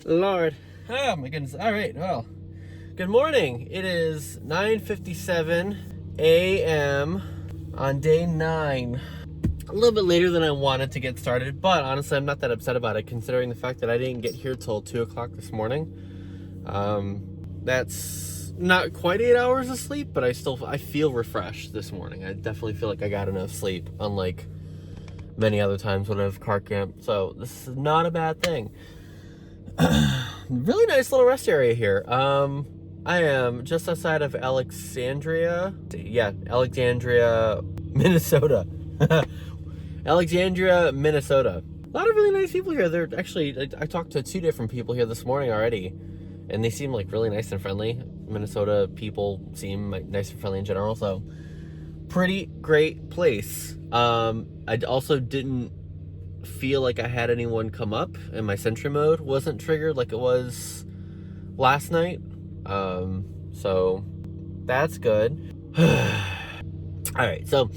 Lord. Oh my goodness. All right. Well, good morning. It is 9:57 a.m. on day 9. A little bit later than I wanted to get started, but honestly, I'm not that upset about it considering the fact that I didn't get here till 2 o'clock this morning. That's not quite 8 hours of sleep, but I feel refreshed this morning. I definitely feel like I got enough sleep, unlike many other times when I've car camped. So this is not a bad thing. Really nice little rest area here. I am just outside of Alexandria. Yeah, Alexandria, Minnesota. Alexandria, Minnesota. A lot of really nice people here. They're actually, I talked to 2 different people here this morning already, and they seem like really nice and friendly. Minnesota people seem like nice and friendly in general, so pretty great place. I also didn't feel like I had anyone come up, and my sentry mode wasn't triggered like it was last night. So that's good. All right, so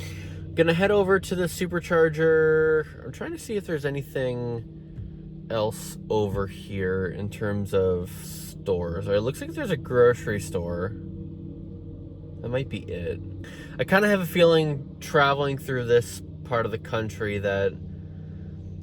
gonna head over to the supercharger. I'm trying to see if there's anything else over here in terms of stores. It looks like there's a grocery store. That might be it. I kind of have a feeling traveling through this part of the country that,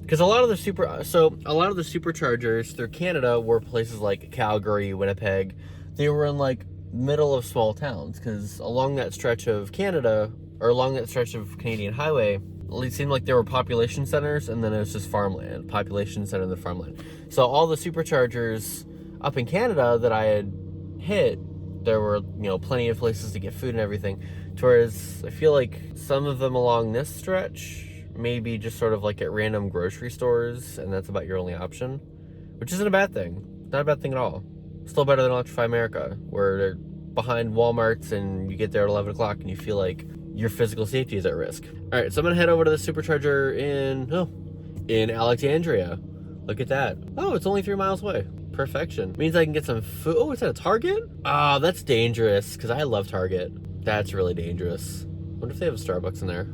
because a lot of the superchargers through Canada were places like Calgary, Winnipeg. They were in like middle of small towns, because along that stretch of Canada, or along that stretch of Canadian highway, it seemed like there were population centers, and then it was just farmland, population center and the farmland. So all the superchargers up in Canada that I had hit, there were, plenty of places to get food and everything. Whereas I feel like some of them along this stretch, maybe just sort of like at random grocery stores, and that's about your only option, which isn't a bad thing. Not a bad thing at all. Still better than Electrify America, where they're behind Walmarts and you get there at 11 o'clock and you feel like your physical safety is at risk. All right, so I'm gonna head over to the supercharger in Alexandria. Look at that. Oh, it's only 3 miles away. Perfection. Means I can get some food. Oh, it's at a Target? Oh, that's dangerous, because I love Target. That's really dangerous. Wonder if they have a Starbucks in there.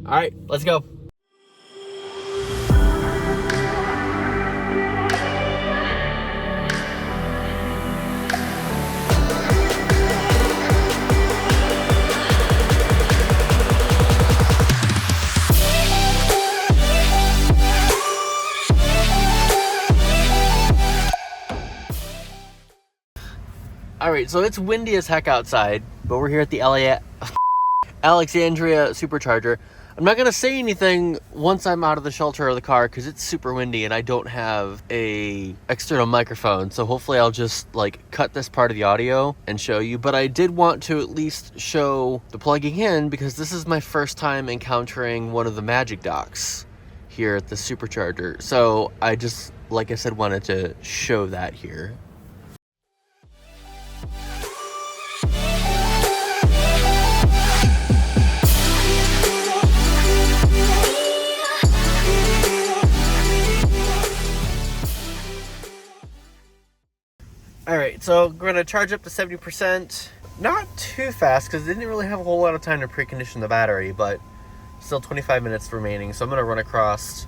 All right, let's go. All right, so it's windy as heck outside, but we're here at the Alexandria supercharger. I'm not gonna say anything once I'm out of the shelter of the car because it's super windy and I don't have a external microphone. So hopefully I'll just cut this part of the audio and show you. But I did want to at least show the plugging in, because this is my first time encountering one of the magic docks here at the supercharger. So I just, like I said, wanted to show that here. All right, so we're gonna charge up to 70%. Not too fast, because it didn't really have a whole lot of time to precondition the battery, but still 25 minutes remaining. So I'm gonna run across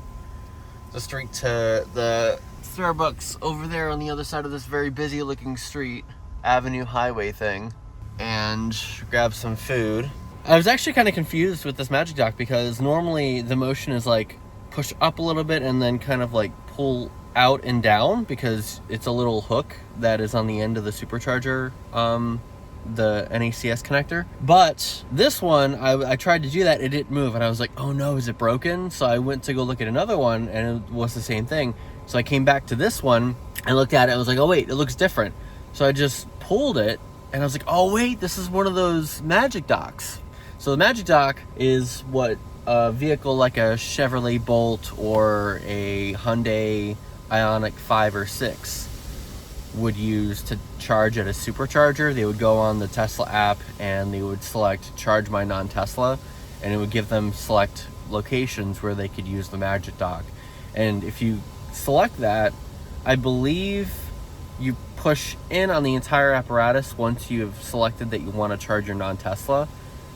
the street to the Starbucks over there on the other side of this very busy looking street, Avenue Highway thing, and grab some food. I was actually kind of confused with this magic dock, because normally the motion is push up a little bit and then kind of pull out and down, because it's a little hook that is on the end of the supercharger, the NACS connector. But this one, I tried to do that, it didn't move, and I was like, oh no, is it broken? So I went to go look at another one, and it was the same thing. So I came back to this one and looked at it, I was like, oh wait, it looks different. So I just pulled it, and I was like, oh wait, this is one of those magic docks. So the magic dock is what a vehicle like a Chevrolet Bolt or a Hyundai Ioniq 5 or 6 would use to charge at a supercharger. They would go on the Tesla app and they would select charge my non-Tesla, and it would give them select locations where they could use the magic dock. And if you select that, I believe you push in on the entire apparatus once you've selected that you want to charge your non-Tesla,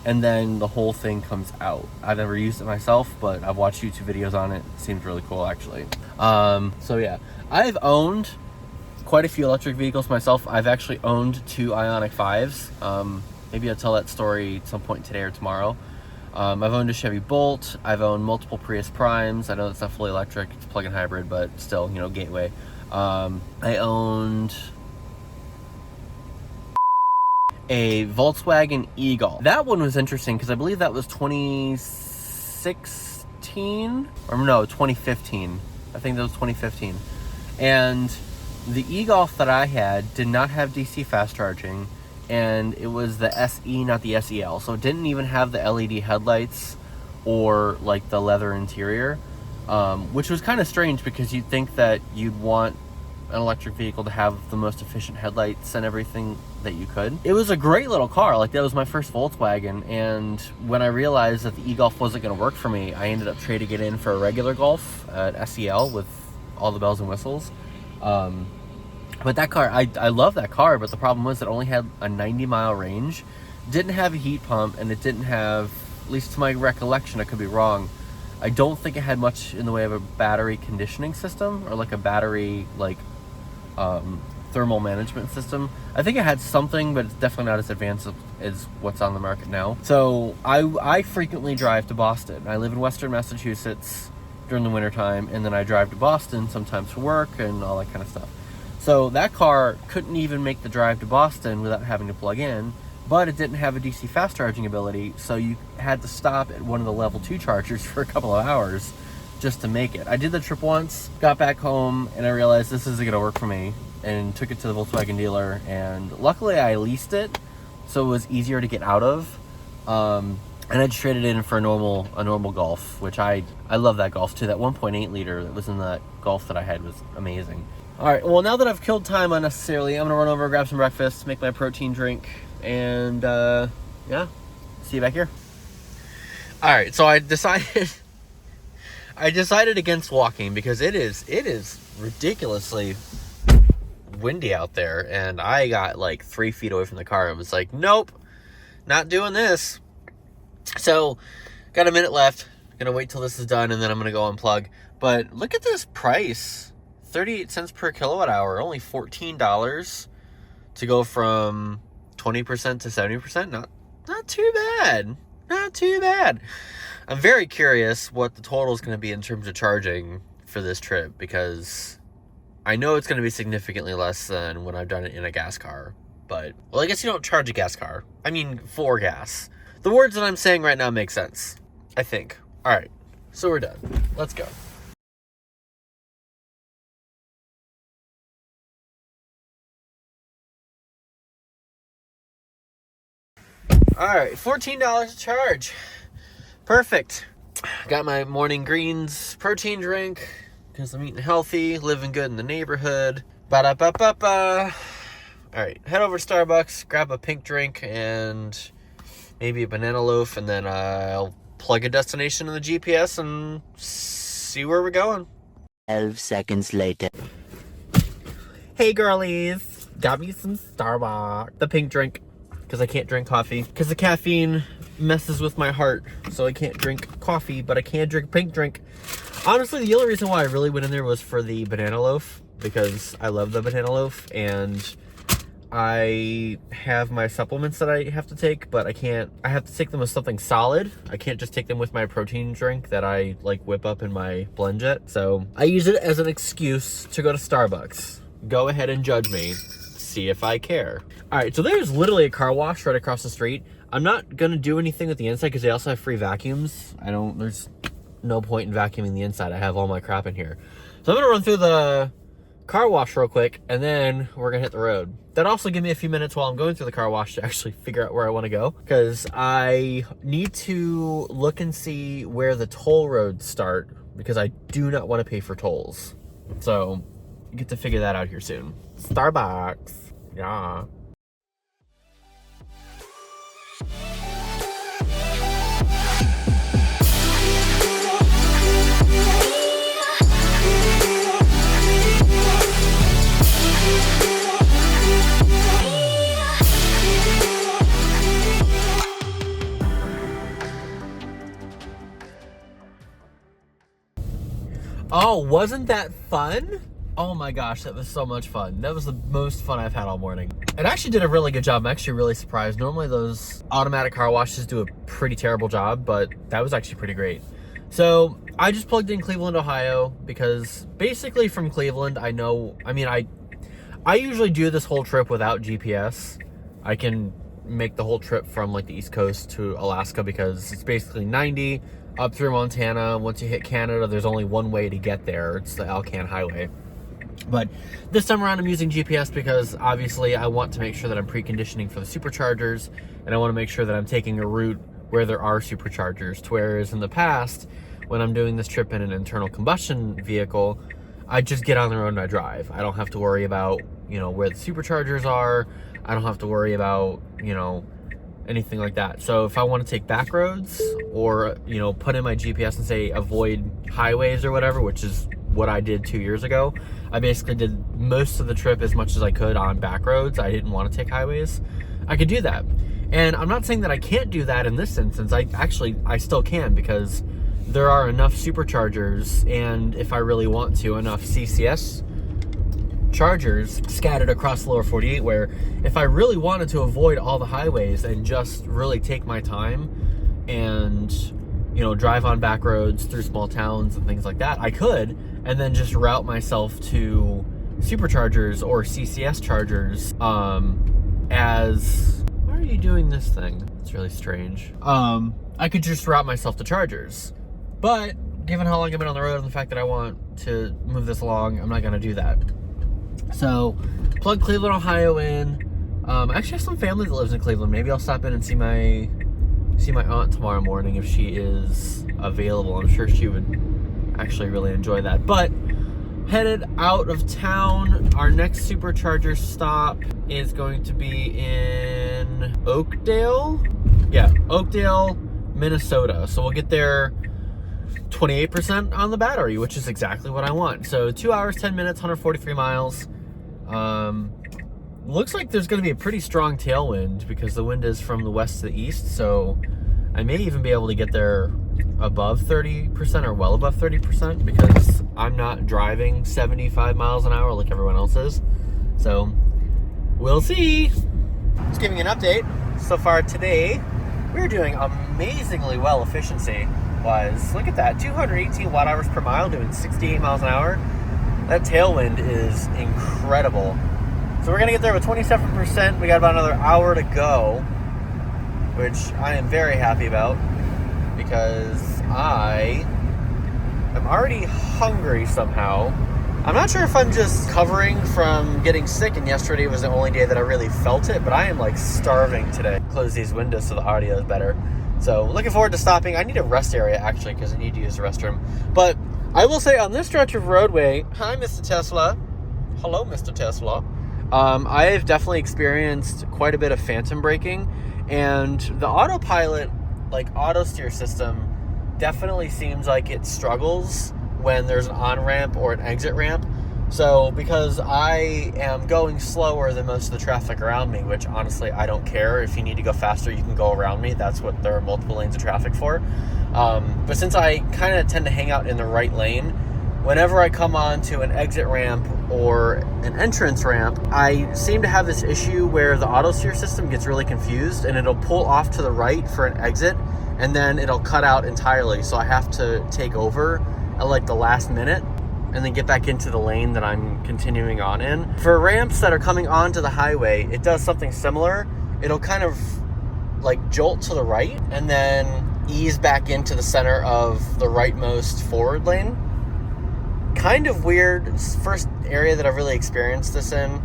and then the whole thing comes out. I've never used it myself, but I've watched YouTube videos on it. It seems really cool, actually. So yeah, I've owned quite a few electric vehicles myself. I've actually owned 2 Ioniq 5s. Maybe I'll tell that story at some point today or tomorrow. I've owned a Chevy Bolt. I've owned multiple Prius Primes. I know it's not fully electric, it's plug-in hybrid, but still, you know, gateway. I owned a Volkswagen e-Golf. That one was interesting because I believe that was 2016, or no, 2015. I think that was 2015. And the e-Golf that I had did not have DC fast charging, and it was the SE, not the SEL. So it didn't even have the LED headlights or like the leather interior, which was kind of strange because you'd think that you'd want an electric vehicle to have the most efficient headlights and everything that you could. It was a great little car. Like, that was my first Volkswagen, and when I realized that the e-Golf wasn't going to work for me, I ended up trading it in for a regular Golf, SEL, with all the bells and whistles. But that car, I love that car, but the problem was it only had a 90-mile range, didn't have a heat pump, and it didn't have, at least to my recollection, I could be wrong, I don't think it had much in the way of a battery conditioning system, or like a battery, like, thermal management system. I think it had something, but it's definitely not as advanced as what's on the market now. So I frequently drive to Boston. I live in Western Massachusetts during the wintertime, and then I drive to Boston sometimes for work and all that kind of stuff. So that car couldn't even make the drive to Boston without having to plug in, but it didn't have a DC fast charging ability, so you had to stop at one of the level 2 chargers for a couple of hours just to make it. I did the trip once, got back home, and I realized this isn't gonna work for me, and took it to the Volkswagen dealer, and luckily I leased it, so it was easier to get out of. And I just traded it in for a normal Golf, which I love that Golf too. That 1.8 liter that was in that Golf that I had was amazing. All right, well, now that I've killed time unnecessarily, I'm gonna run over, grab some breakfast, make my protein drink, and yeah, see you back here. All right, so I decided against walking because it is ridiculously windy out there, and I got like 3 feet away from the car. I was like, nope, not doing this. So got a minute left, gonna wait till this is done, and then I'm gonna go unplug. But look at this price, 38 cents per kilowatt hour, only $14 to go from 20% to 70%. Not too bad, not too bad. I'm very curious what the total is going to be in terms of charging for this trip, because I know it's going to be significantly less than when I've done it in a gas car. But, well, I guess you don't charge a gas car. I mean, for gas. The words that I'm saying right now make sense, I think. All right, so we're done. Let's go. All right, $14 to charge. Perfect. Got my morning greens protein drink because I'm eating healthy, living good in the neighborhood. Ba-da-ba-ba-ba. All right, head over to Starbucks, grab a pink drink and maybe a banana loaf, and then I'll plug a destination in the GPS and see where we're going. 12 seconds later. Hey girlies, got me some Starbucks. The pink drink, because I can't drink coffee, because the caffeine messes with my heart, so I can't drink coffee, but I can drink pink drink. Honestly, the only reason why I really went in there was for the banana loaf, because I love the banana loaf, and I have my supplements that I have to take, but I have to take them with something solid. I can't just take them with my protein drink that I like whip up in my BlendJet. So I use it as an excuse to go to Starbucks. Go ahead and judge me. See if I care. All right, so there's literally a car wash right across the street. I'm not gonna do anything with the inside because they also have free vacuums. There's no point in vacuuming the inside. I have all my crap in here. So I'm gonna run through the car wash real quick, and then we're gonna hit the road. That also give me a few minutes while I'm going through the car wash to actually figure out where I wanna go, because I need to look and see where the toll roads start, because I do not wanna pay for tolls. So get to figure that out here soon. Starbucks, yeah. Oh, wasn't that fun? Oh my gosh, that was so much fun. That was the most fun I've had all morning. It actually did a really good job. I'm actually really surprised. Normally those automatic car washes do a pretty terrible job, but that was actually pretty great. So I just plugged in Cleveland, Ohio, because basically from Cleveland, I usually do this whole trip without GPS. I can make the whole trip from like the East Coast to Alaska because it's basically 90 up through Montana. Once you hit Canada, there's only one way to get there. It's the Alcan Highway. But this time around I'm using GPS because obviously I want to make sure that I'm preconditioning for the superchargers, and I want to make sure that I'm taking a route where there are superchargers, to whereas in the past when I'm doing this trip in an internal combustion vehicle, I just get on the road and I drive. I don't have to worry about, where the superchargers are. I don't have to worry about, anything like that. So if I want to take back roads or, put in my GPS and say avoid highways or whatever, which is what I did 2 years ago, I basically did most of the trip as much as I could on back roads. I didn't want to take highways. I could do that. And I'm not saying that I can't do that in this instance. I still can, because there are enough superchargers, and if I really want to, enough CCS chargers scattered across the lower 48, where if I really wanted to avoid all the highways and just really take my time and drive on back roads through small towns and things like that, I could, and then just route myself to superchargers or CCS chargers as... Why are you doing this thing? It's really strange. I could just route myself to chargers. But given how long I've been on the road and the fact that I want to move this along, I'm not going to do that. So, plug Cleveland, Ohio in. I actually have some family that lives in Cleveland. Maybe I'll stop in and see my aunt tomorrow morning if she is available. I'm sure she would actually really enjoy that. But headed out of town. Our next supercharger stop is going to be in Oakdale. Yeah, Oakdale, Minnesota. So we'll get there 28% on the battery, which is exactly what I want. So 2 hours, 10 minutes, 143 miles. Looks like there's going to be a pretty strong tailwind because the wind is from the west to the east. So I may even be able to get there above 30% or well above 30% because I'm not driving 75 miles an hour like everyone else is. So we'll see. Just giving an update. So far today, we're doing amazingly well efficiency-wise. Look at that, 218 watt-hours per mile, doing 68 miles an hour. That tailwind is incredible. So we're going to get there with 27%. We got about another hour to go, which I am very happy about because I am already hungry somehow. I'm not sure if I'm just covering from getting sick and yesterday was the only day that I really felt it, but I am like starving today. Close these windows so the audio is better. So looking forward to stopping. I need a rest area actually because I need to use the restroom. But I will say on this stretch of roadway, hi Mr. Tesla. Hello Mr. Tesla. I have definitely experienced quite a bit of phantom braking, and the autopilot, like auto steer system, definitely seems like it struggles when there's an on-ramp or an exit ramp. So because I am going slower than most of the traffic around me, which honestly I don't care. If you need to go faster, you can go around me. That's what there are multiple lanes of traffic for. But since I kind of tend to hang out in the right lane, whenever I come onto an exit ramp or an entrance ramp, I seem to have this issue where the auto steer system gets really confused and it'll pull off to the right for an exit and then it'll cut out entirely. So I have to take over at like the last minute and then get back into the lane that I'm continuing on in. For ramps that are coming onto the highway, it does something similar. It'll kind of like jolt to the right and then ease back into the center of the rightmost forward lane. Kind of weird. It's the first area that I've really experienced this in.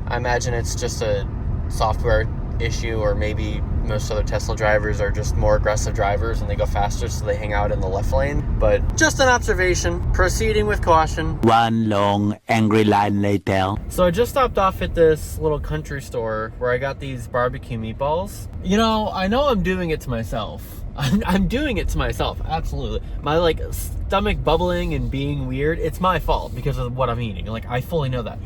I imagine it's just a software issue, or maybe most other Tesla drivers are just more aggressive drivers and they go faster so they hang out in the left lane. But just an observation. Proceeding with caution. One long angry line later. So I just stopped off at this little country store where I got these barbecue meatballs. I know I'm doing it to myself. I'm doing it to myself, absolutely. My stomach bubbling and being weird, it's my fault because of what I'm eating. I fully know that.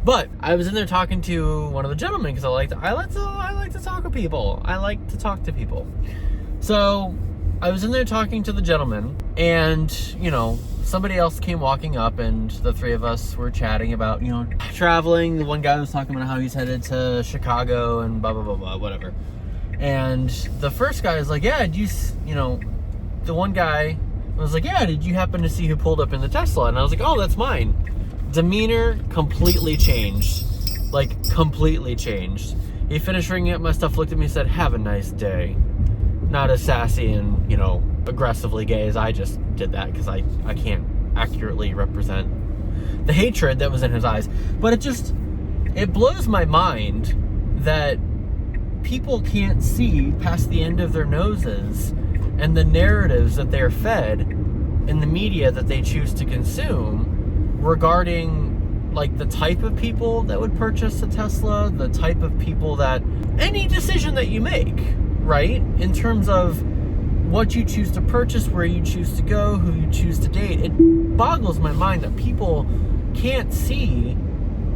But I was in there talking to one of the gentlemen because I like to talk to people. I like to talk to people. So I was in there talking to the gentleman, and somebody else came walking up, and the three of us were chatting about, traveling. The one guy was talking about how he's headed to Chicago and blah, blah, blah, blah, whatever. And the first guy is like, yeah, the one guy was like, yeah, did you happen to see who pulled up in the Tesla? And I was like, oh, that's mine. Demeanor completely changed. Like, completely changed. He finished ringing up my stuff, looked at me, and said, have a nice day. Not as sassy and, aggressively gay as I just did that, because I can't accurately represent the hatred that was in his eyes. But it blows my mind that people can't see past the end of their noses and the narratives that they're fed in the media that they choose to consume regarding, like, the type of people that would purchase a Tesla, the type of people that, any decision that you make, right? In terms of what you choose to purchase, where you choose to go, who you choose to date. It boggles my mind that people can't see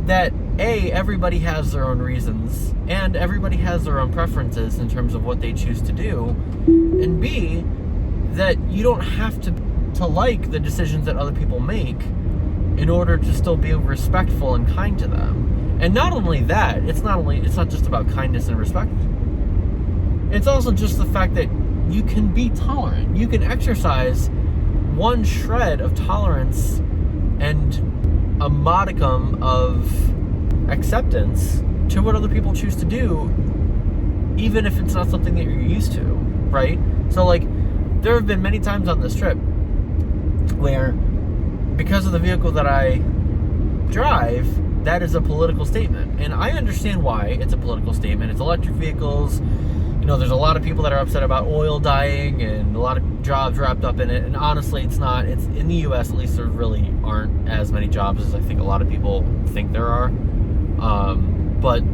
that A, everybody has their own reasons, and everybody has their own preferences in terms of what they choose to do, and B, that you don't have to like the decisions that other people make in order to still be respectful and kind to them. And not only that, it's not just about kindness and respect. It's also just the fact that you can be tolerant. You can exercise one shred of tolerance and a modicum of acceptance to what other people choose to do, even if it's not something that you're used to, right? So, like, there have been many times on this trip where, because of the vehicle that I drive, that is a political statement. And I understand why it's a political statement. It's electric vehicles. There's a lot of people that are upset about oil dying and a lot of jobs wrapped up in it. And honestly, it's in the US, at least, there really aren't as many jobs as I think a lot of people think there are. But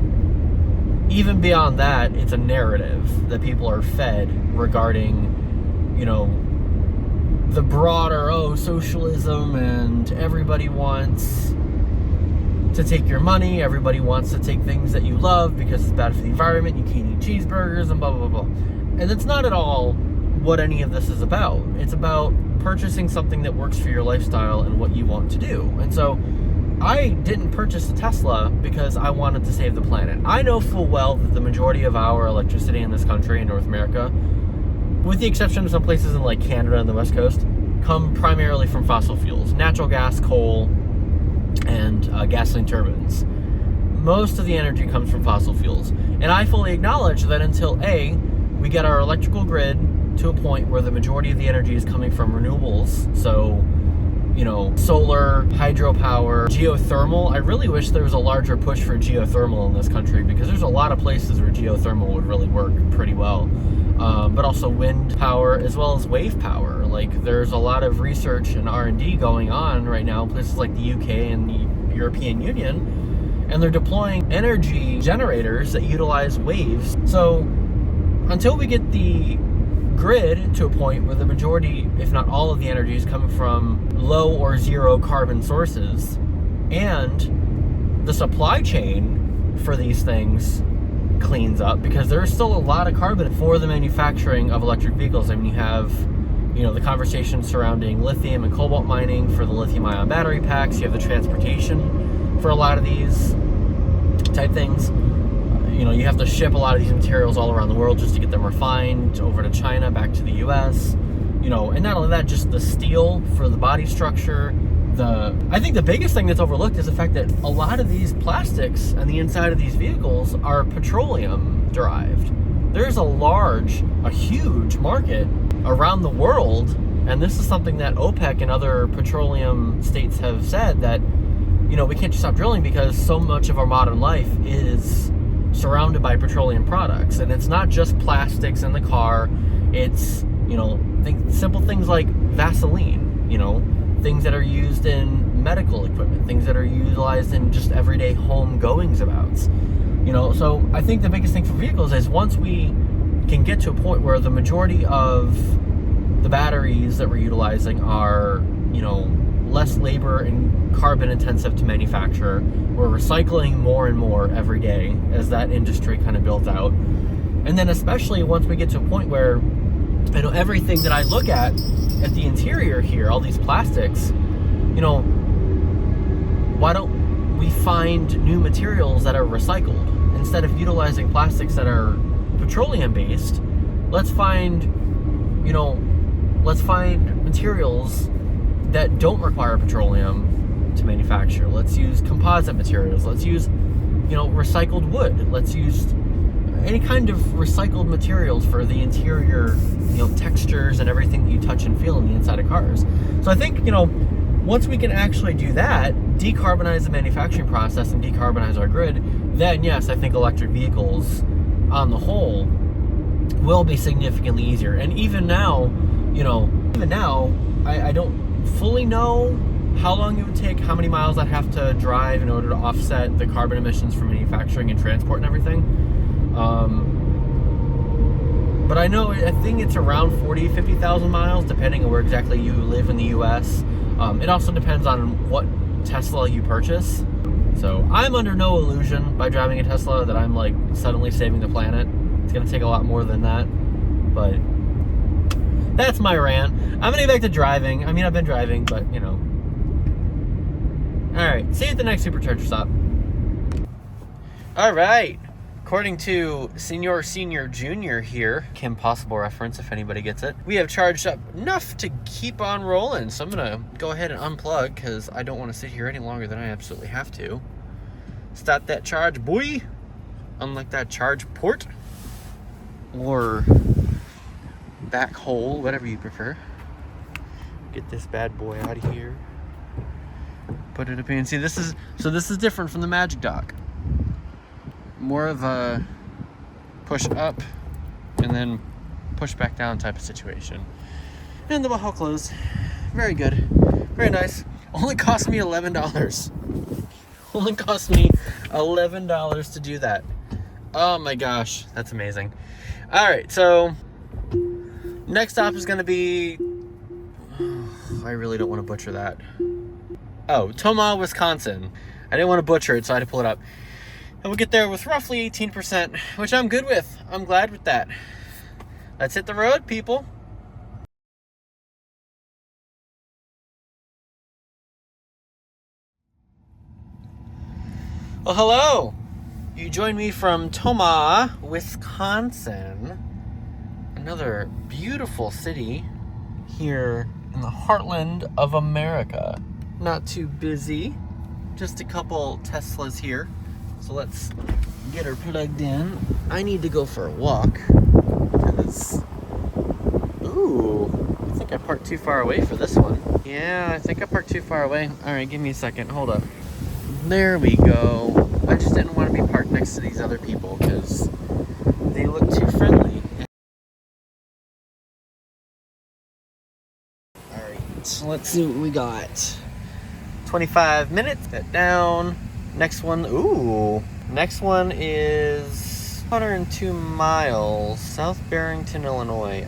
even beyond that, it's a narrative that people are fed regarding, the broader, socialism, and everybody wants to take your money, everybody wants to take things that you love because it's bad for the environment, you can't eat cheeseburgers, and blah, blah, blah, blah. And that's not at all what any of this is about. It's about purchasing something that works for your lifestyle and what you want to do. And so I didn't purchase a Tesla because I wanted to save the planet. I know full well that the majority of our electricity in this country, in North America, with the exception of some places in like Canada and the West Coast, come primarily from fossil fuels, natural gas, coal, and gasoline turbines. Most of the energy comes from fossil fuels. And I fully acknowledge that until A, we get our electrical grid to a point where the majority of the energy is coming from renewables, so, solar, hydropower, geothermal. I really wish there was a larger push for geothermal in this country, because there's a lot of places where geothermal would really work pretty well. But also wind power as well as wave power. Like, there's a lot of research and R&D going on right now in places like the UK and the European Union, and they're deploying energy generators that utilize waves. So until we get the grid to a point where the majority, if not all of the energy, is coming from low or zero carbon sources, and the supply chain for these things cleans up, because there's still a lot of carbon for the manufacturing of electric vehicles. I mean, you have, the conversation surrounding lithium and cobalt mining for the lithium-ion battery packs. You have the transportation for a lot of these type things. You have to ship a lot of these materials all around the world just to get them refined over to China, back to the US. And not only that, just the steel for the body structure. I think the biggest thing that's overlooked is the fact that a lot of these plastics on the inside of these vehicles are petroleum derived. There's a huge market around the world, and this is something that OPEC and other petroleum states have said, that, we can't just stop drilling because so much of our modern life is surrounded by petroleum products. And it's not just plastics in the car, it's, simple things like Vaseline, things that are used in medical equipment, things that are utilized in just everyday home goings abouts. So I think the biggest thing for vehicles is, once we can get to a point where the majority of the batteries that we're utilizing are, less labor and carbon intensive to manufacture, we're recycling more and more every day as that industry kind of builds out. And then especially once we get to a point where I know everything that I look at the interior here, all these plastics, you know, why don't we find new materials that are recycled? Instead of utilizing plastics that are petroleum based, let's find materials that don't require petroleum to manufacture. Let's use composite materials. Let's use, recycled wood. Let's use any kind of recycled materials for the interior, textures and everything that you touch and feel on the inside of cars. So I think, once we can actually do that, decarbonize the manufacturing process and decarbonize our grid, then yes, I think electric vehicles on the whole will be significantly easier. And even now, I don't fully know how long it would take, how many miles I'd have to drive in order to offset the carbon emissions from manufacturing and transport and everything. But I think it's around 40, 50,000 miles, depending on where exactly you live in the US. It also depends on what Tesla you purchase. So I'm under no illusion by driving a Tesla that I'm like suddenly saving the planet. It's gonna take a lot more than that, but that's my rant. I'm gonna get back to driving. I mean, I've been driving, but All right, see you at the next supercharger stop. All right, according to Senior Junior here, Kim Possible reference if anybody gets it, we have charged up enough to keep on rolling. So I'm gonna go ahead and unplug because I don't want to sit here any longer than I absolutely have to. Start that charge, boy. Unlike that charge port or back hole, whatever you prefer. Get this bad boy out of here. Put it up here and see, this is different from the Magic Dock. More of a push up and then push back down type of situation. And the bottle closed. Very good. Very nice. Only cost me $11. Only cost me $11 to do that. Oh my gosh, that's amazing. All right, so next stop is going to be, I really don't want to butcher that. Oh, Tomah, Wisconsin. I didn't want to butcher it, so I had to pull it up. And we'll get there with roughly 18%, which I'm good with. I'm glad with that. Let's hit the road, people. Well, hello. You joined me from Tomah, Wisconsin. Another beautiful city here in the heartland of America. Not too busy. Just a couple Teslas here. So let's get her plugged in. I need to go for a walk. Because, I think I parked too far away for this one. Yeah, I think I parked too far away. All right, give me a second. Hold up. There we go. I just didn't want to be parked next to these other people because they look too friendly. All right, so let's see what we got. 25 minutes. That down. Next one. Next one is 102 miles, South Barrington, Illinois.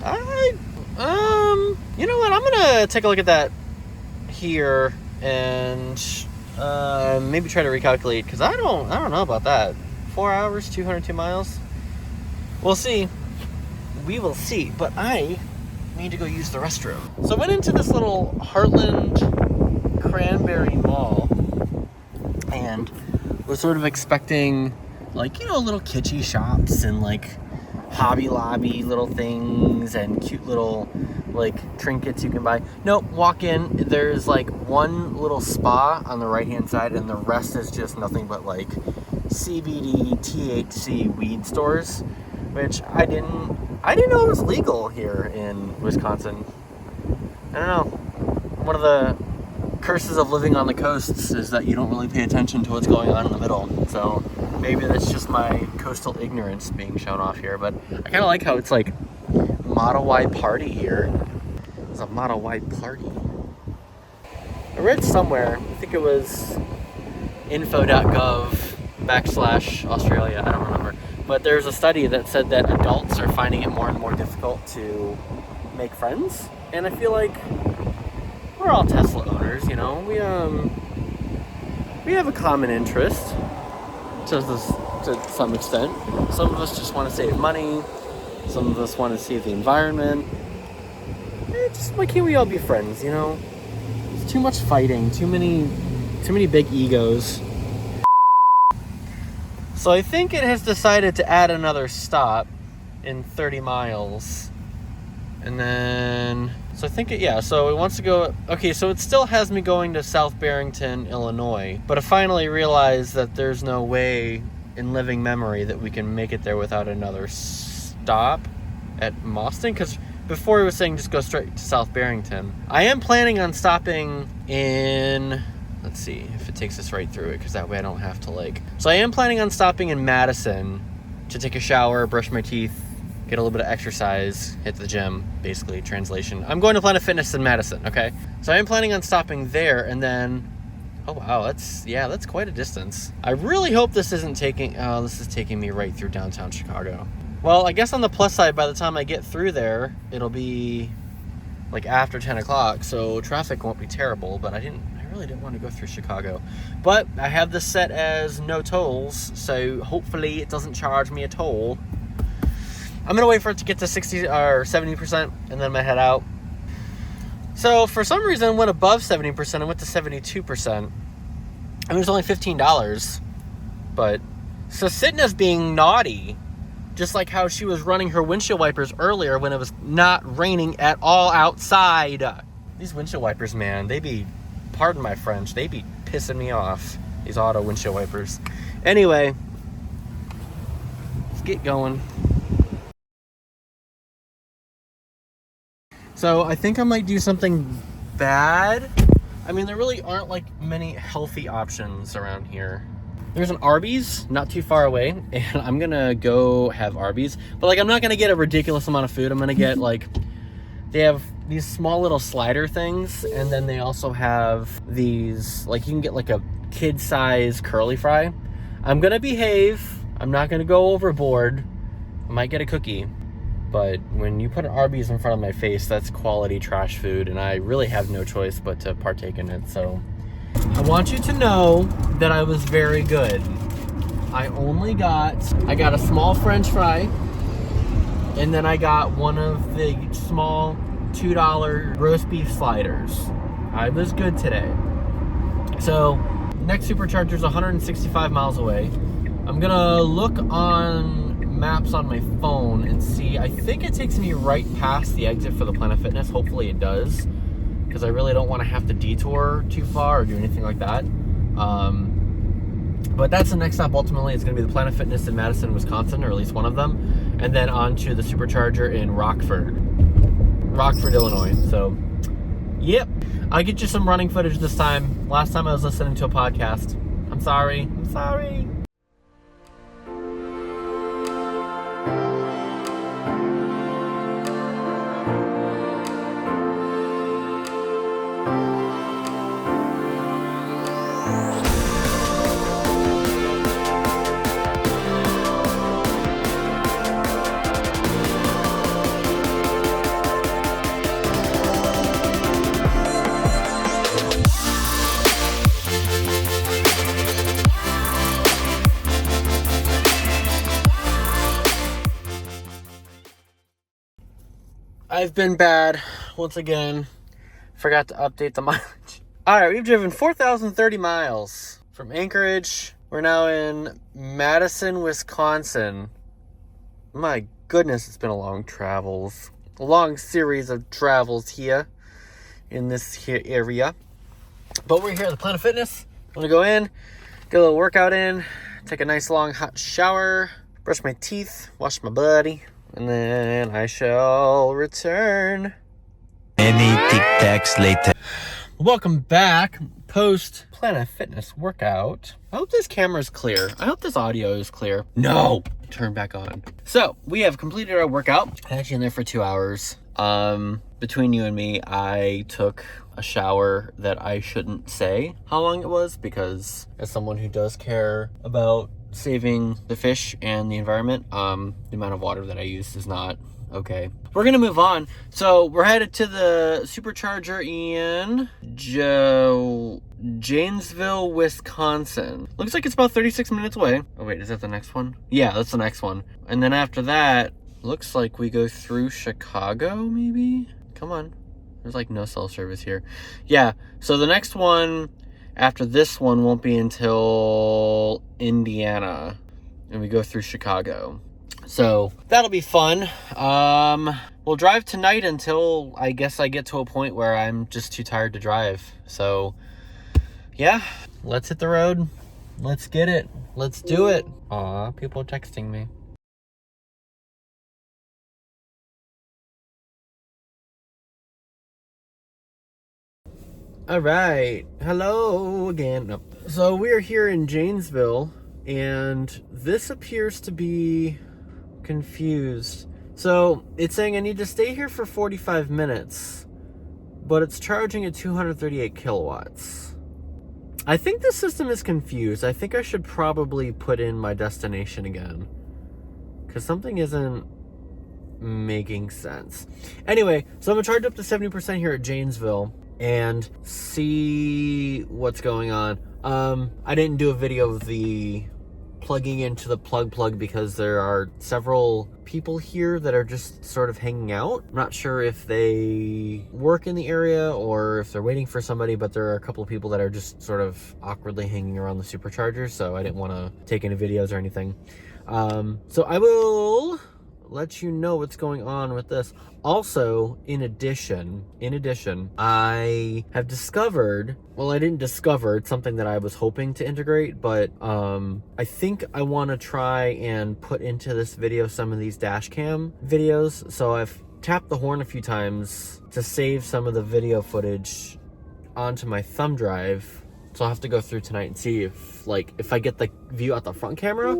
You know what? I'm gonna take a look at that here and maybe try to recalculate because I don't know about that. 4 hours, 202 miles. We'll see. We will see. But I need to go use the restroom. So I went into this little Heartland Cranberry Mall and was sort of expecting little kitschy shops and Hobby Lobby little things and cute little trinkets you can buy. Nope, walk in, there's one little spa on the right hand side and the rest is just nothing but CBD, THC weed stores, which I didn't know it was legal here in Wisconsin. I don't know. One of the curses of living on the coasts is that you don't really pay attention to what's going on in the middle. So maybe that's just my coastal ignorance being shown off here. But I kind of like how it's Model Y party here. It's a Model Y party. I read somewhere, I think it was info.gov/Australia, I don't remember. But there's a study that said that adults are finding it more and more difficult to make friends. And I feel like we're all Tesla owners, we have a common interest to some extent. Some of us just want to save money. Some of us want to save the environment. Just why can't we all be friends, you know? It's too much fighting, too many big egos. So I think it has decided to add another stop in 30 miles. And then, so I think so it wants to go, okay, so it still has me going to South Barrington, Illinois. But I finally realized that there's no way in living memory that we can make it there without another stop at Mauston. Because before it was saying just go straight to South Barrington. I am planning on stopping in, let's see if it takes us right through it, because that way I don't have to so I am planning on stopping in Madison to take a shower, brush my teeth, get a little bit of exercise, hit the gym, basically, translation. I'm going to Planet Fitness in Madison, okay? So I am planning on stopping there, and then, oh wow, that's quite a distance. I really hope this isn't this is taking me right through downtown Chicago. Well, I guess on the plus side, by the time I get through there, it'll be after 10 o'clock, so traffic won't be terrible, but I really didn't want to go through Chicago. But I have this set as no tolls, so hopefully it doesn't charge me a toll. I'm gonna wait for it to get to 60 or 70%, and then I'm gonna head out. So for some reason, I went above 70%. I went to 72%. I mean, it was only $15, but so Sitna's being naughty, just like how she was running her windshield wipers earlier when it was not raining at all outside. These windshield wipers, man, pardon my French, they be pissing me off. These auto windshield wipers. Anyway, let's get going. So I think I might do something bad. I mean, there really aren't many healthy options around here. There's an Arby's not too far away, and I'm gonna go have Arby's. But I'm not gonna get a ridiculous amount of food. I'm gonna get they have these small little slider things, and then they also have these you can get a kid size curly fry. I'm gonna behave. I'm not gonna go overboard. I might get a cookie. But when you put an Arby's in front of my face, that's quality trash food, and I really have no choice but to partake in it. So I want you to know that I was very good. I got a small French fry, and then I got one of the small $2 roast beef sliders. I was good today. So next supercharger is 165 miles away. I'm gonna look on maps on my phone and see. I think it takes me right past the exit for the Planet Fitness. Hopefully it does, because I really don't want to have to detour too far or do anything like that. But that's the next stop. Ultimately, it's going to be the Planet Fitness in Madison, Wisconsin, or at least one of them, and then on to the supercharger in Rockford, Illinois. So yep, I'll get you some running footage this time. Last time I was listening to a podcast. I'm sorry. I've been bad once again. Forgot to update the mileage. Alright, we've driven 4,030 miles from Anchorage. We're now in Madison, Wisconsin. My goodness, it's been a long series of travels here in this here area. But we're here at the Planet Fitness. I'm gonna go in, get a little workout in, take a nice long hot shower, brush my teeth, wash my body, and then I shall return. Many Tic Tacs later. Welcome back. Post Planet Fitness workout. I hope this camera's clear. I hope this audio is clear. No! Turn back on. So, we have completed our workout. I'm actually in there for 2 hours. Between you and me, I took a shower that I shouldn't say how long it was, because as someone who does care about saving the fish and the environment, the amount of water that I used is not okay. We're gonna move on. So we're headed to the supercharger in Janesville, Wisconsin. Looks like it's about 36 minutes away. Oh wait, is that the next one? Yeah, that's the next one. And then after that, looks like we go through Chicago, maybe? Come on. There's like no cell service here. Yeah, so the next one after this one won't be until Indiana, and we go through Chicago. So that'll be fun. We'll drive tonight until I guess I get to a point where I'm just too tired to drive. So yeah, let's hit the road. Let's get it. Let's do it. Aw, people are texting me. All right. Hello again. No. So we are here in Janesville, and this appears to be confused. So it's saying I need to stay here for 45 minutes, but it's charging at 238 kilowatts. I think the system is confused. I think I should probably put in my destination again, because something isn't making sense. Anyway, so I'm gonna charge up to 70% here at Janesville and see what's going on. I didn't do a video of the plugging into the plug because there are several people here that are just sort of hanging out. I'm not sure if they work in the area or if they're waiting for somebody, but there are a couple of people that are just sort of awkwardly hanging around the supercharger, so I didn't want to take any videos or anything. So I will let you know what's going on with this. Also, in addition, I have discovered, well, I didn't discover, it's something that I was hoping to integrate, but I think I want to try and put into this video some of these dash cam videos. So I've tapped the horn a few times to save some of the video footage onto my thumb drive. So I'll have to go through tonight and see if I get the view out the front camera,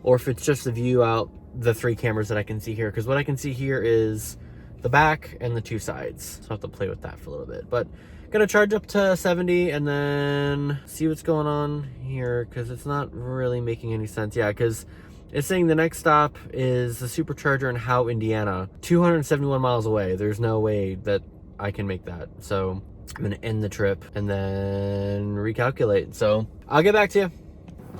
or if it's just the view out the 3 cameras that I can see here, because what I can see here is the back and the 2 sides, so I have to play with that for a little bit. But gonna charge up to 70 and then see what's going on here, because it's not really making any sense. Yeah, because it's saying the next stop is the supercharger in Howe, Indiana, 271 miles away. There's no way that I can make that, so I'm gonna end the trip and then recalculate. So I'll get back to you.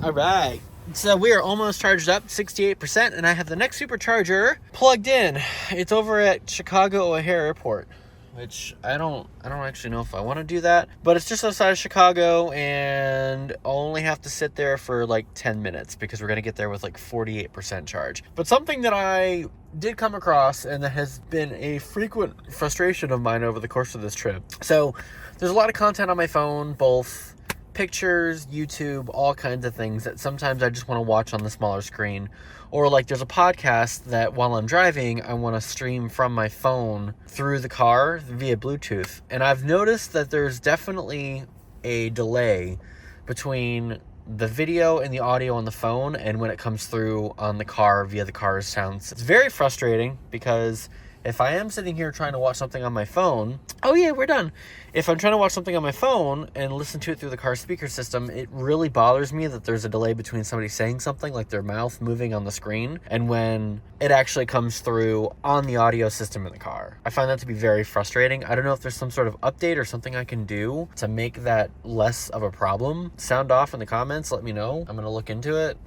All right. So we are almost charged up, 68%, and I have the next supercharger plugged in. It's over at Chicago O'Hare Airport, which I don't actually know if I want to do that, but it's just outside of Chicago, and I'll only have to sit there for like 10 minutes because we're going to get there with like 48% charge. But something that I did come across and that has been a frequent frustration of mine over the course of this trip. So there's a lot of content on my phone, both pictures, YouTube, all kinds of things that sometimes I just want to watch on the smaller screen. Or like there's a podcast that while I'm driving, I want to stream from my phone through the car via Bluetooth. And I've noticed that there's definitely a delay between the video and the audio on the phone and when it comes through on the car via the car's sounds. It's very frustrating because if I am sitting here trying to watch something on my phone, oh yeah, we're done. If I'm trying to watch something on my phone and listen to it through the car speaker system, it really bothers me that there's a delay between somebody saying something, like their mouth moving on the screen, and when it actually comes through on the audio system in the car. I find that to be very frustrating. I don't know if there's some sort of update or something I can do to make that less of a problem. Sound off in the comments, let me know. I'm gonna look into it.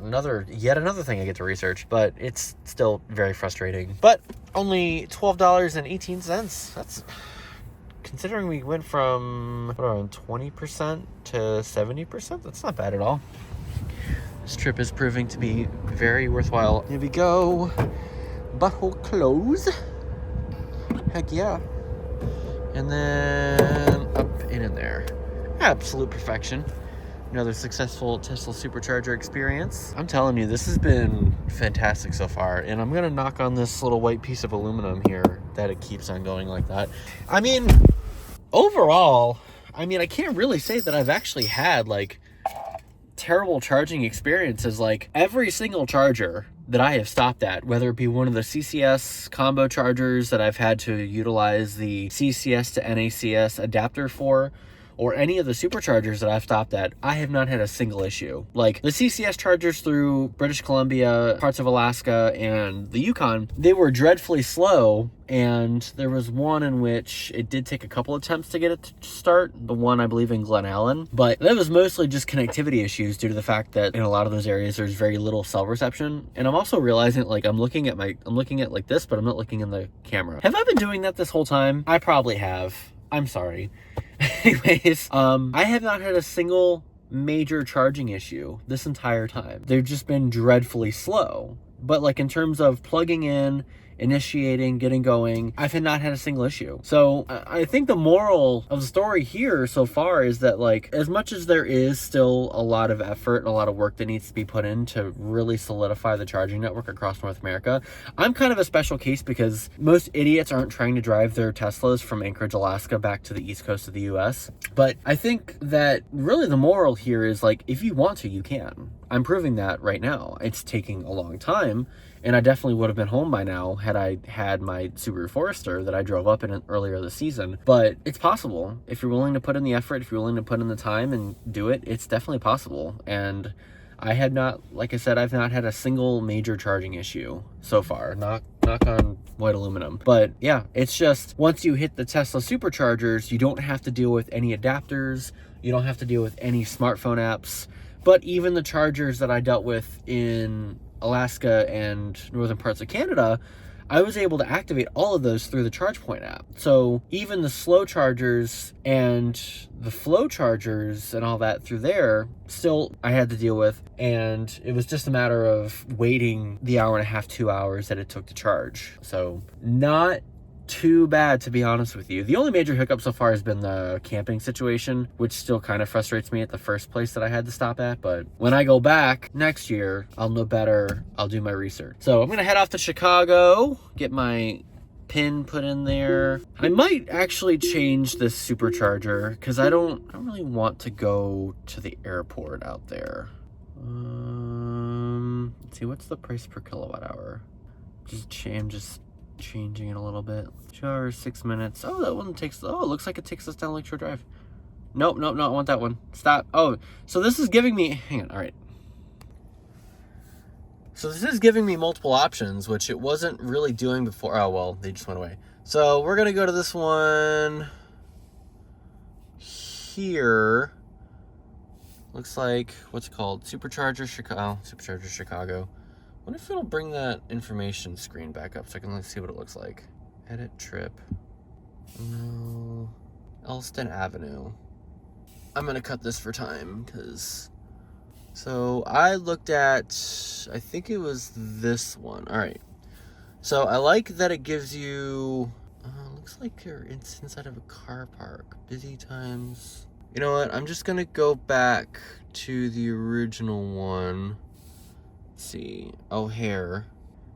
Yet another thing I get to research, but it's still very frustrating. But only $12.18. That's, considering we went from around 20% to 70%, that's not bad at all. This trip is proving to be very worthwhile. Here we go. Butthole close. Heck yeah. And then up and in there. Absolute perfection. Another successful Tesla supercharger experience. I'm telling you, this has been fantastic so far, and I'm gonna knock on this little white piece of aluminum here that it keeps on going like that. I mean, overall, I can't really say that I've actually had like terrible charging experiences. Like every single charger that I have stopped at, whether it be one of the CCS combo chargers that I've had to utilize the CCS to NACS adapter for, or any of the superchargers that I've stopped at, I have not had a single issue. Like the CCS chargers through British Columbia, parts of Alaska, and the Yukon, they were dreadfully slow. And there was one in which it did take a couple attempts to get it to start. The one, I believe, in Glen Allen. But that was mostly just connectivity issues due to the fact that in a lot of those areas, there's very little cell reception. And I'm also realizing, like, I'm looking at like this, but I'm not looking in the camera. Have I been doing that this whole time? I probably have. I'm sorry. Anyways, I have not had a single major charging issue this entire time. They've just been dreadfully slow. But like in terms of plugging in, initiating, getting going, I've not had a single issue. So I think the moral of the story here so far is that, like, as much as there is still a lot of effort and a lot of work that needs to be put in to really solidify the charging network across North America, I'm kind of a special case because most idiots aren't trying to drive their Teslas from Anchorage, Alaska back to the east coast of the US. But I think that really the moral here is, like, if you want to, you can. I'm proving that right now. It's taking a long time, and I definitely would have been home by now had I had my Subaru Forester that I drove up in earlier this season. But it's possible. If you're willing to put in the effort, if you're willing to put in the time and do it, it's definitely possible. And I had not, like I said, I've not had a single major charging issue so far. Knock on white aluminum. But yeah, it's just once you hit the Tesla superchargers, you don't have to deal with any adapters. You don't have to deal with any smartphone apps. But even the chargers that I dealt with in Alaska and northern parts of Canada, I was able to activate all of those through the ChargePoint app. So even the slow chargers and the flow chargers and all that through there, still I had to deal with. And it was just a matter of waiting the hour and a half, 2 hours that it took to charge. So not too bad, to be honest with you. The only major hiccup so far has been the camping situation, which still kind of frustrates me at the first place that I had to stop at. But when I go back next year, I'll know better. I'll do my research. So I'm gonna head off to Chicago, get my pin put in there. I might actually change this supercharger because I don't really want to go to the airport out there. Let's see, what's the price per kilowatt hour? I'm just changing it a little bit. 2 hours, 6 minutes. Oh, that one takes, oh, it looks like it takes us down Lakeshore Drive. Nope, I want that one. Stop. Oh, so this is giving me, hang on, all right. So this is giving me multiple options, which it wasn't really doing before. Oh, well, they just went away. So we're gonna go to this one here. Looks like, what's it called? Supercharger Chicago. What if it'll bring that information screen back up so I can see what it looks like? Edit trip. No. Elston Avenue. I'm gonna cut this for time because. So I looked at, I think it was this one. All right. So I like that it gives you. Looks like it's inside of a car park. Busy times. You know what? I'm just gonna go back to the original one. See, O'Hare.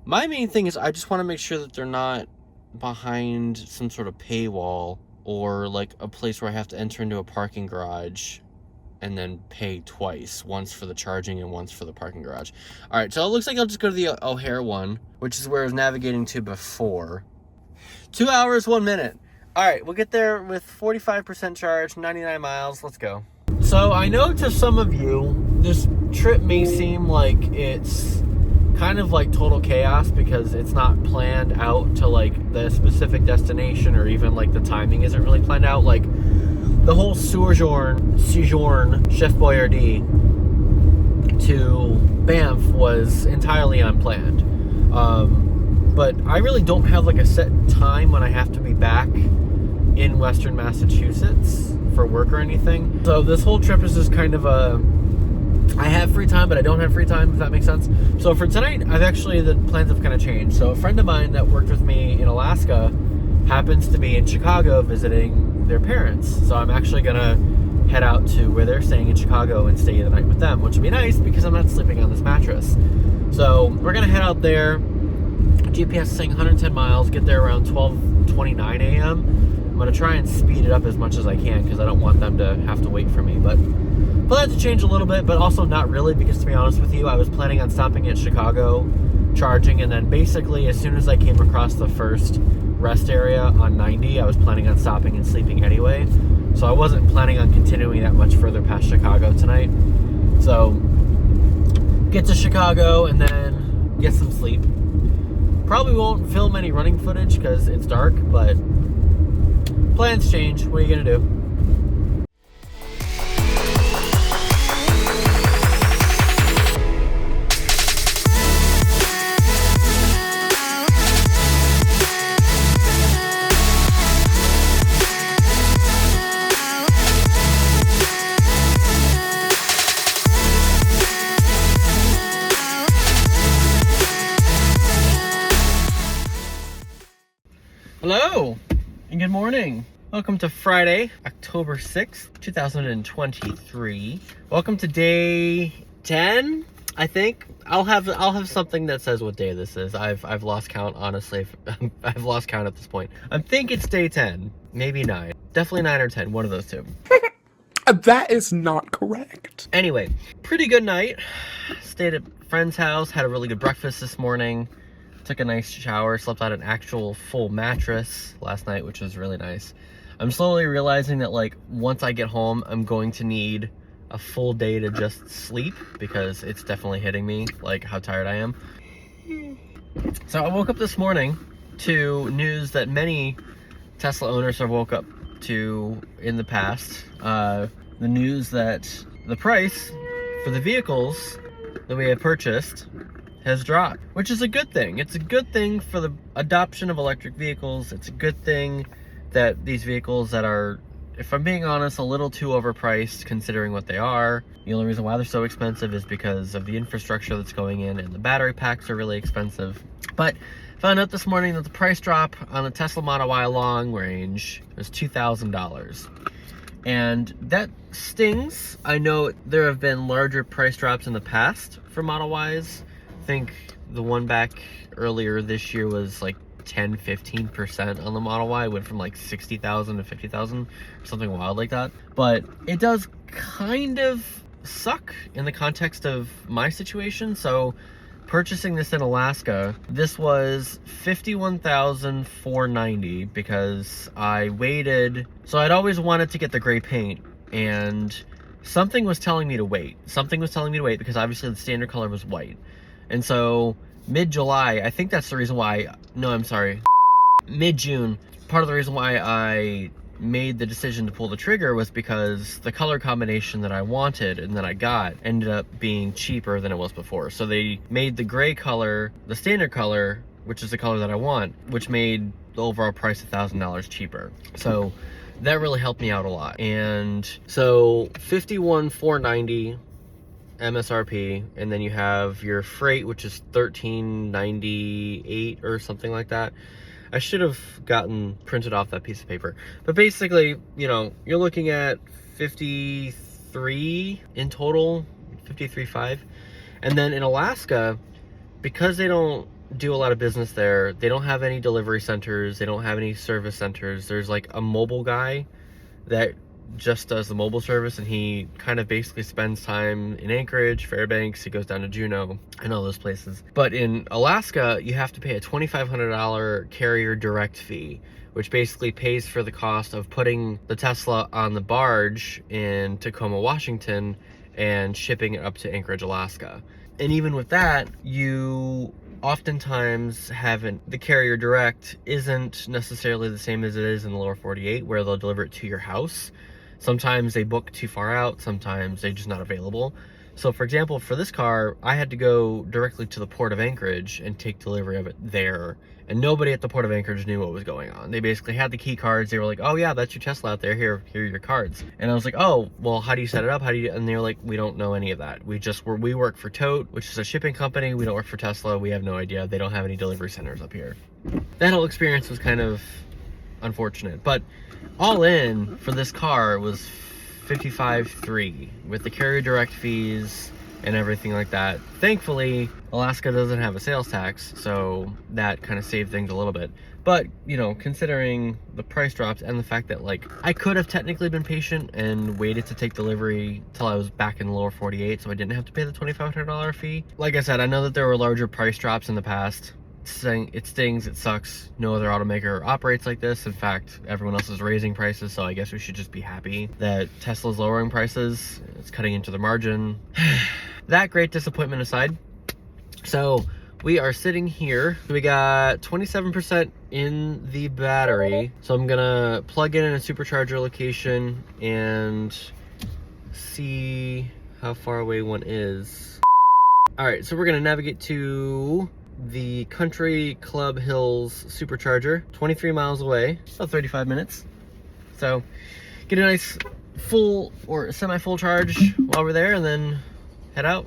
My main thing is I just want to make sure that they're not behind some sort of paywall or like a place where I have to enter into a parking garage and then pay twice, once for the charging and once for the parking garage. All right, so it looks like I'll just go to the O'Hare one, which is where I was navigating to before. 2 hours, 1 minute. All right, we'll get there with 45% charge, 99 miles. Let's go. So I know to some of you, this trip may seem like it's kind of like total chaos because it's not planned out to like the specific destination, or even like the timing isn't really planned out. Like the whole sojourn Chef Boyardee to Banff was entirely unplanned. But I really don't have like a set time when I have to be back in Western Massachusetts for work or anything. So this whole trip is just kind of I have free time, but I don't have free time, if that makes sense. So for tonight, the plans have kind of changed. So a friend of mine that worked with me in Alaska happens to be in Chicago visiting their parents. So I'm actually gonna head out to where they're staying in Chicago and stay the night with them, which would be nice because I'm not sleeping on this mattress. So we're gonna head out there. GPS is saying 110 miles, get there around 12:29 a.m. I'm going to try and speed it up as much as I can because I don't want them to have to wait for me. But that to change a little bit, but also not really, because to be honest with you, I was planning on stopping at Chicago, charging, and then basically as soon as I came across the first rest area on 90, I was planning on stopping and sleeping anyway. So I wasn't planning on continuing that much further past Chicago tonight. So get to Chicago and then get some sleep. Probably won't film any running footage because it's dark, but plans change. What are you gonna do? Hello and good morning. Welcome to Friday, October 6th, 2023. Welcome to day 10, I think. I'll have something that says what day this is. I've lost count, honestly. I've lost count at this point. I think it's day 10, maybe 9. Definitely 9 or 10, one of those two. That is not correct. Anyway, pretty good night. Stayed at a friend's house, had a really good breakfast this morning. Took a nice shower, slept on an actual full mattress last night, which was really nice. I'm slowly realizing that, like, once I get home, I'm going to need a full day to just sleep because it's definitely hitting me, like, how tired I am. So I woke up this morning to news that many Tesla owners have woke up to in the past. The news that the price for the vehicles that we have purchased has dropped, which is a good thing. It's a good thing for the adoption of electric vehicles. It's a good thing that these vehicles that are, if I'm being honest, a little too overpriced considering what they are. The only reason why they're so expensive is because of the infrastructure that's going in, and the battery packs are really expensive. But found out this morning that the price drop on the Tesla Model Y long range was $2,000. And that stings. I know there have been larger price drops in the past for Model Ys. I think the one back earlier this year was like 10-15% on the Model Y. It went from like 60,000 to 50,000 or something wild like that. But it does kind of suck in the context of my situation. So purchasing this in Alaska, this was $51,490 because I waited. So I'd always wanted to get the gray paint, and something was telling me to wait. Something was telling me to wait because obviously the standard color was white. And so mid-July, I think that's the reason why, no, I'm sorry, mid-June, part of the reason why I made the decision to pull the trigger was because the color combination that I wanted and that I got ended up being cheaper than it was before. So they made the gray color, the standard color, which is the color that I want, which made the overall price $1,000 cheaper. So that really helped me out a lot. And so $51,490 MSRP, and then you have your freight, which is $13.98 or something like that. I should have gotten printed off that piece of paper, but basically, you know, you're looking at 53 in total, 53.5. And then in Alaska, because they don't do a lot of business there, they don't have any delivery centers, they don't have any service centers. There's like a mobile guy that just does the mobile service, and he kind of basically spends time in Anchorage, Fairbanks, he goes down to Juneau and all those places. But in Alaska, you have to pay a $2,500 carrier direct fee, which basically pays for the cost of putting the Tesla on the barge in Tacoma, Washington, and shipping it up to Anchorage, Alaska. And even with that, you oftentimes the carrier direct isn't necessarily the same as it is in the lower 48, where they'll deliver it to your house. Sometimes they book too far out, sometimes they're just not available. So for example, for this car, I had to go directly to the port of Anchorage and take delivery of it there. And nobody at the port of Anchorage knew what was going on. They basically had the key cards. They were like, oh yeah, that's your Tesla out there. Here are your cards. And I was like, oh, well, how do you set it up? And they were like, we don't know any of that. We work for Tote, which is a shipping company. We don't work for Tesla. We have no idea. They don't have any delivery centers up here. That whole experience was kind of unfortunate, but all in for this car was $55,300 with the carrier direct fees and everything like that. Thankfully, Alaska doesn't have a sales tax, so that kind of saved things a little bit. But, you know, considering the price drops and the fact that, like, I could have technically been patient and waited to take delivery till I was back in the lower 48, so I didn't have to pay the $2,500 fee. Like I said, I know that there were larger price drops in the past, It stings, it sucks. No other automaker operates like this. In fact, everyone else is raising prices, so I guess we should just be happy that Tesla's lowering prices. It's cutting into the margin. That great disappointment aside, so we are sitting here. We got 27% in the battery. So I'm gonna plug in a supercharger location and see how far away one is. All right, so we're gonna navigate to the Country Club Hills supercharger, 23 miles away, about 35 minutes. So get a nice full or semi-full charge while we're there and then head out.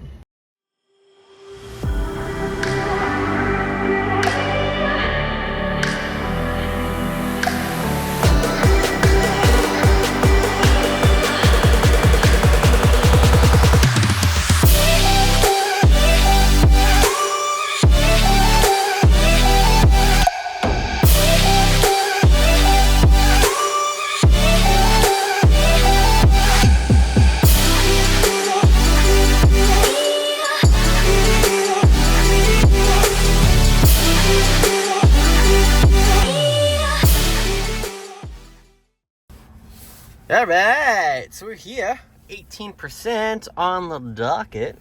All right, so we're here. 18% on the docket.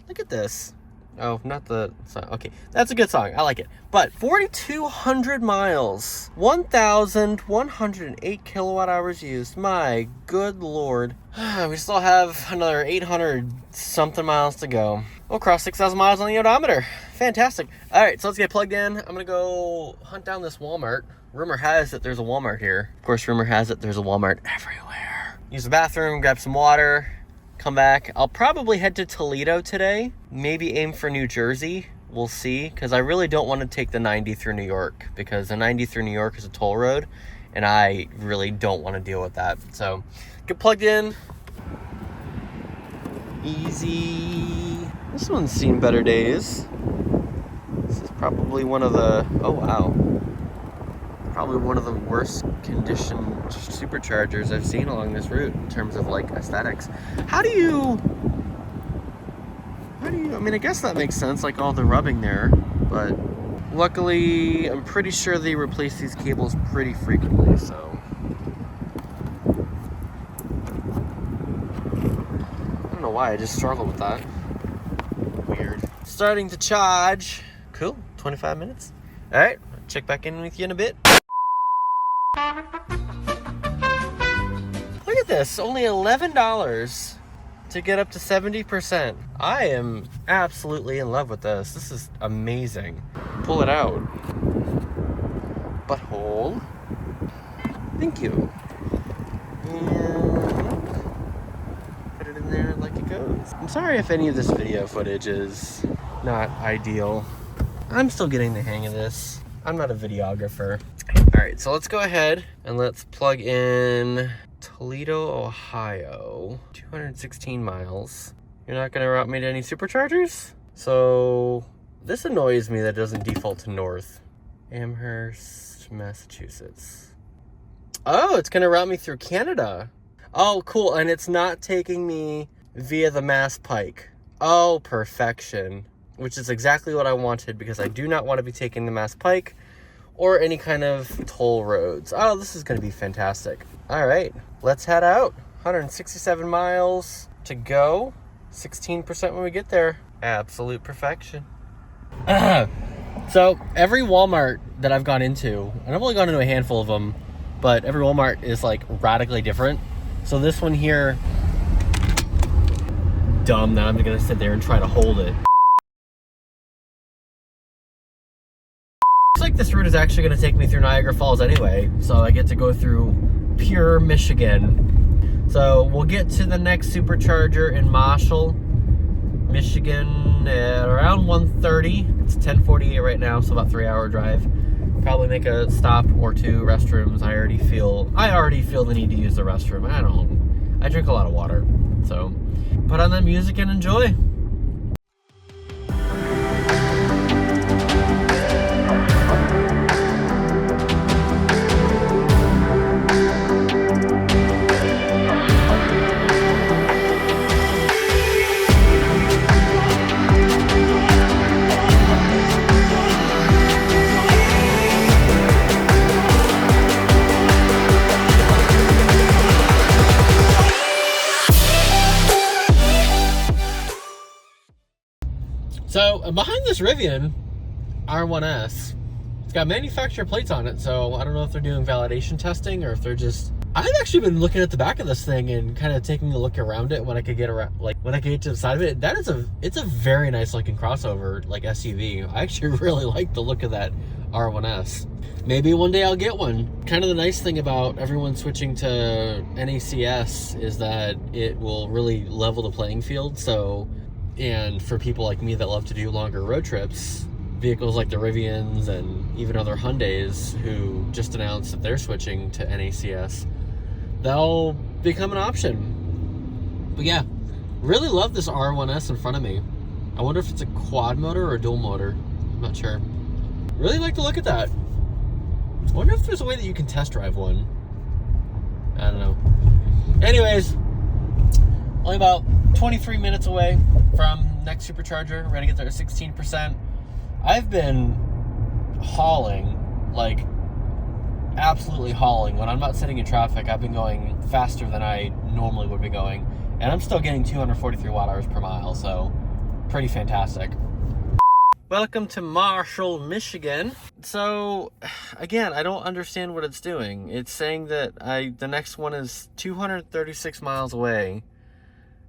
Look at this. Oh, not the song. Okay, that's a good song. I like it. But 4,200 miles, 1,108 kilowatt hours used. My good Lord. We still have another 800 something miles to go. We'll cross 6,000 miles on the odometer. Fantastic. All right, so let's get plugged in. I'm gonna go hunt down this Walmart. Rumor has it there's a Walmart here. Of course, rumor has it there's a Walmart everywhere. Use the bathroom, grab some water, come back. I'll probably head to Toledo today. Maybe aim for New Jersey. We'll see, because I really don't want to take the 90 through New York, because the 90 through New York is a toll road, and I really don't want to deal with that. So, get plugged in. Easy. This one's seen better days. This is probably one of the, oh wow. Probably one of the worst conditioned superchargers I've seen along this route in terms of like aesthetics. How do you, I mean, I guess that makes sense, like all the rubbing there, but luckily I'm pretty sure they replace these cables pretty frequently, so. I don't know why, I just struggle with that. Weird. Starting to charge. Cool, 25 minutes. All right, check back in with you in a bit. Look at this, only $11 to get up to 70%. I am absolutely in love with this. This is amazing. Pull it out. Butthole. Thank you. And put it in there like it goes. I'm sorry if any of this video footage is not ideal. I'm still getting the hang of this. I'm not a videographer. All right, so let's go ahead and let's plug in Toledo, Ohio, 216 miles. You're not gonna route me to any superchargers? So this annoys me that it doesn't default to north. Amherst, Massachusetts. Oh, it's gonna route me through Canada. Oh, cool, and it's not taking me via the Mass Pike. Oh, perfection. Which is exactly what I wanted, because I do not want to be taking the Mass Pike or any kind of toll roads. Oh, this is going to be fantastic. All right, let's head out. 167 miles to go. 16% when we get there. Absolute perfection. So every Walmart that I've gone into, and I've only gone into a handful of them, but every Walmart is like radically different. So this one here, dumb that I'm going to sit there and try to hold it. Looks like this route is actually going to take me through Niagara Falls anyway, so I get to go through pure Michigan. So we'll get to the next supercharger in Marshall, Michigan at around 1:30. It's 10:48 right now, so about 3-hour drive. Probably make a stop or two, restrooms. I already feel the need to use the restroom. I drink a lot of water, so put on that music and enjoy. So behind this Rivian R1S, it's got manufacturer plates on it, so I don't know if they're doing validation testing or if they're just... I've actually been looking at the back of this thing and kind of taking a look around it when I could get around, like when I could get to the side of it. It's a very nice looking crossover, like SUV. I actually really like the look of that R1S. Maybe one day I'll get one. Kind of the nice thing about everyone switching to NACS is that it will really level the playing field. So, and for people like me that love to do longer road trips, vehicles like the Rivians and even other Hyundais who just announced that they're switching to NACS, they'll become an option. But yeah, really love this R1S in front of me. I wonder if it's a quad motor or a dual motor. I'm not sure. Really like the look at that. I wonder if there's a way that you can test drive one. I don't know. Anyways, only about 23 minutes away from next supercharger. We're gonna get there at 16%. I've been hauling, like absolutely hauling. When I'm not sitting in traffic, I've been going faster than I normally would be going. And I'm still getting 243 watt hours per mile, so pretty fantastic. Welcome to Marshall, Michigan. So, again, I don't understand what it's doing. It's saying that the next one is 236 miles away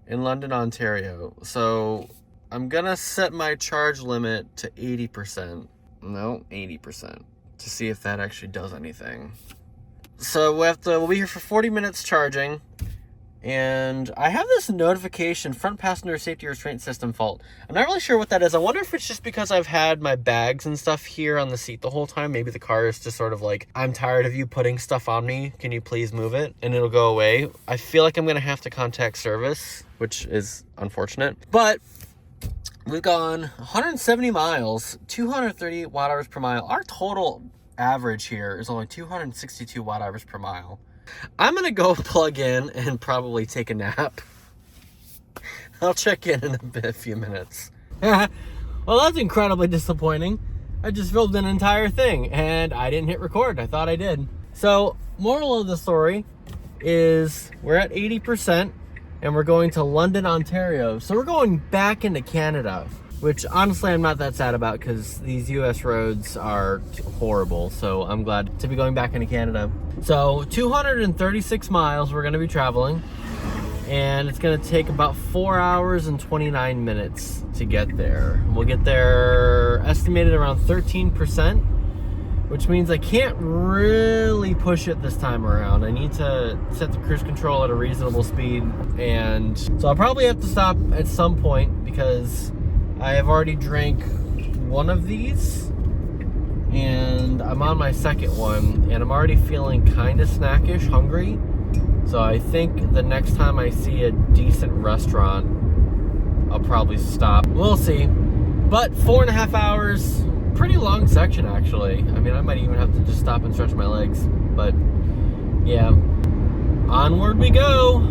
in London, Ontario. So, I'm gonna set my charge limit to 80%. No, 80%. To see if that actually does anything. So, we'll be here for 40 minutes charging. And I have this notification, front passenger safety restraint system fault. I'm not really sure what that is. I wonder if it's just because I've had my bags and stuff here on the seat the whole time. Maybe the car is just sort of like, I'm tired of you putting stuff on me. Can you please move it? And it'll go away. I feel like I'm going to have to contact service, which is unfortunate. But we've gone 170 miles, 238 watt hours per mile. Our total average here is only 262 watt hours per mile. I'm gonna go plug in and probably take a nap. I'll check in a few minutes. Well, that's incredibly disappointing. I just filmed an entire thing and I didn't hit record. I thought I did. So, moral of the story is we're at 80% and we're going to London, Ontario. So we're going back into Canada, which honestly I'm not that sad about because these US roads are horrible. So I'm glad to be going back into Canada. So 236 miles we're gonna be traveling, and it's gonna take about 4 hours and 29 minutes to get there. We'll get there estimated around 13%, which means I can't really push it this time around. I need to set the cruise control at a reasonable speed, and so I'll probably have to stop at some point because I have already drank one of these and I'm on my second one and I'm already feeling kind of snackish, hungry. So I think the next time I see a decent restaurant, I'll probably stop. We'll see. But 4.5 hours, pretty long section actually. I mean, I might even have to just stop and stretch my legs. But yeah, onward we go.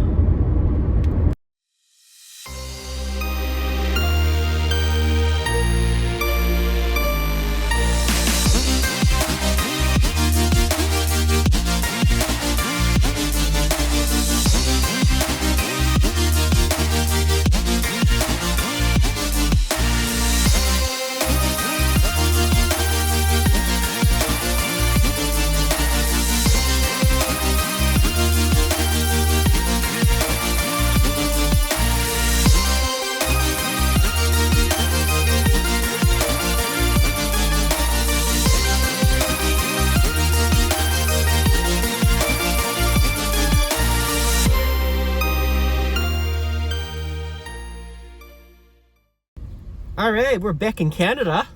All right, we're back in Canada,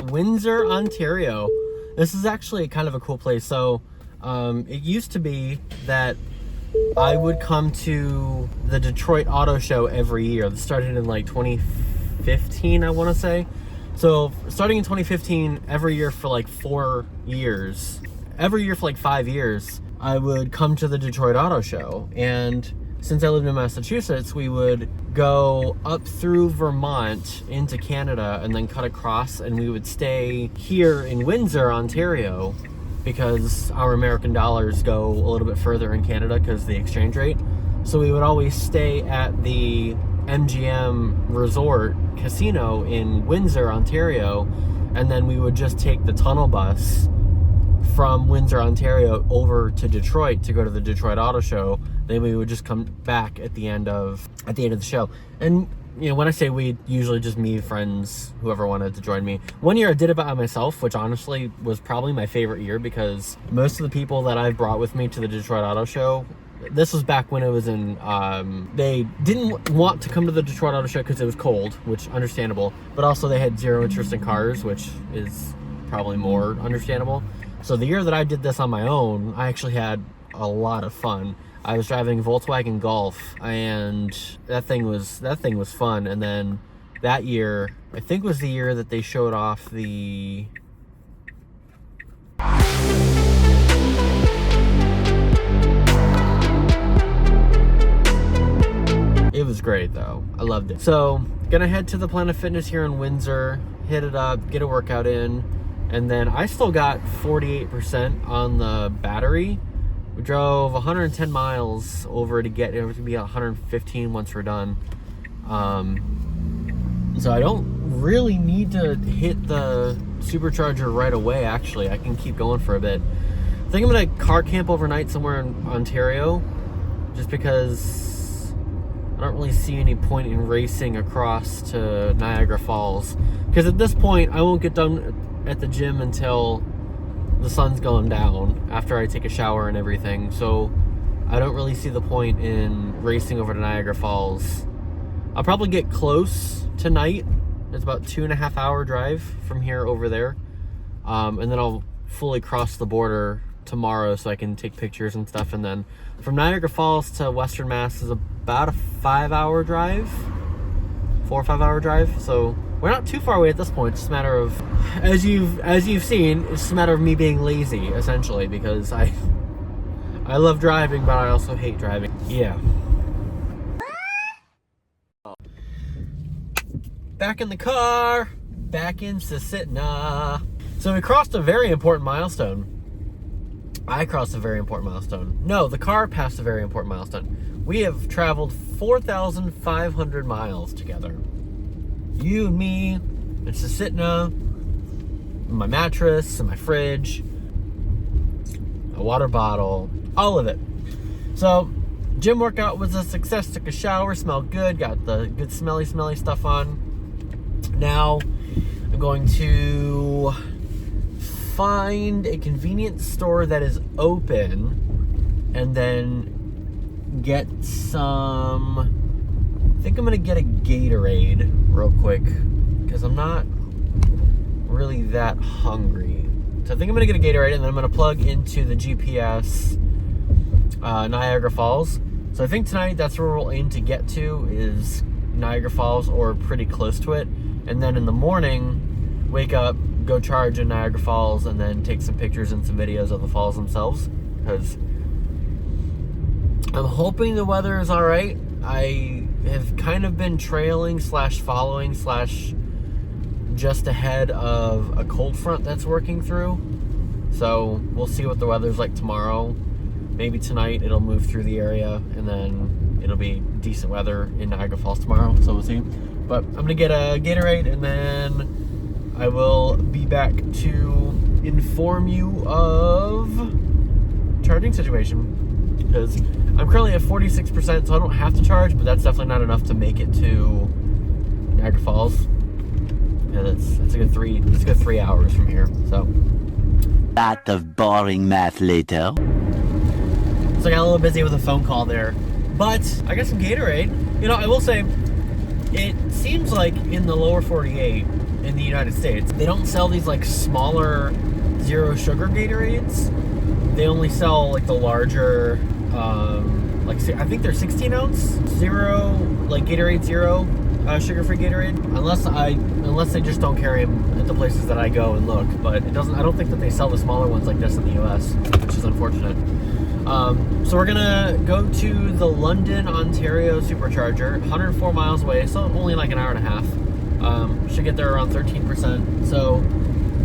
Windsor, Ontario. This is actually kind of a cool place. So it used to be that I would come to the Detroit Auto Show every year. This started in like 2015, I want to say. So starting in 2015, every year for like 4 years, every year for like 5 years, I would come to the Detroit Auto Show. And since I lived in Massachusetts, we would go up through Vermont into Canada and then cut across, and we would stay here in Windsor, Ontario, because our American dollars go a little bit further in Canada because of the exchange rate. So we would always stay at the MGM Resort Casino in Windsor, Ontario, and then we would just take the tunnel bus from Windsor, Ontario over to Detroit to go to the Detroit Auto Show. Then we would just come back at the end of the show. And you know, when I say we, usually just me, friends, whoever wanted to join me. One year I did it by myself, which honestly was probably my favorite year, because most of the people that I've brought with me to the Detroit Auto Show, this was back when it was in, they didn't want to come to the Detroit Auto Show because it was cold, which understandable, but also they had zero interest in cars, which is probably more understandable. So the year that I did this on my own, I actually had a lot of fun. I was driving a Volkswagen Golf, and that thing was fun. And then that year, I think was the year that they showed off the... It was great though. I loved it. So, gonna head to the Planet Fitness here in Windsor, hit it up, get a workout in, and then I still got 48% on the battery. We drove 110 miles over to get it. It was gonna be 115 once we're done. So I don't really need to hit the supercharger right away, actually. I can keep going for a bit. I think I'm gonna car camp overnight somewhere in Ontario, just because I don't really see any point in racing across to Niagara Falls. Because at this point, I won't get done at the gym until the sun's going down after I take a shower and everything. So I don't really see the point in racing over to Niagara Falls. I'll probably get close tonight. It's about 2.5 hour drive from here over there. And then I'll fully cross the border tomorrow so I can take pictures and stuff. And then from Niagara Falls to Western Mass is about a 5 hour drive, 4 or 5 hour drive. So we're not too far away at this point. It's just a matter of, as you've seen, it's just a matter of me being lazy, essentially, because I love driving, but I also hate driving. Yeah. Back in the car, back in Susitna. So we crossed a very important milestone. I crossed a very important milestone. No, the car passed a very important milestone. We have traveled 4,500 miles together. You and me, and Susitna, my mattress, and my fridge, a water bottle, all of it. So, gym workout was a success. Took a shower, smelled good, got the good smelly stuff on. Now, I'm going to find a convenience store that is open, and then get some... I think I'm gonna get a Gatorade real quick, because I'm not really that hungry. So I think I'm gonna get a Gatorade, and then I'm gonna plug into the GPS Niagara Falls. So I think tonight that's where we'll aim to get to, is Niagara Falls or pretty close to it. And then in the morning, wake up, go charge in Niagara Falls, and then take some pictures and some videos of the falls themselves, because I'm hoping the weather is all right. I have kind of been trailing / following / just ahead of a cold front that's working through. So we'll see what the weather's like tomorrow. Maybe tonight it'll move through the area, and then it'll be decent weather in Niagara Falls tomorrow. So we'll see. But I'm gonna get a Gatorade, and then I will be back to inform you of charging situation, because I'm currently at 46%, so I don't have to charge, but that's definitely not enough to make it to Niagara Falls. And it's a good 3 hours from here. So Lot of boring math later. I got a little busy with a phone call there, but I got some Gatorade. You know, I will say, it seems like in the lower 48 in the United States, they don't sell these like smaller zero sugar Gatorades. They only sell like the larger, I think they're 16 ounce zero, like Gatorade Zero, sugar-free Gatorade. Unless they just don't carry them at the places that I go and look. But it doesn't. I don't think that they sell the smaller ones like this in the U.S., which is unfortunate. So we're gonna go to the London, Ontario supercharger, 104 miles away, so only like an hour and a half. Should get there around 13%. So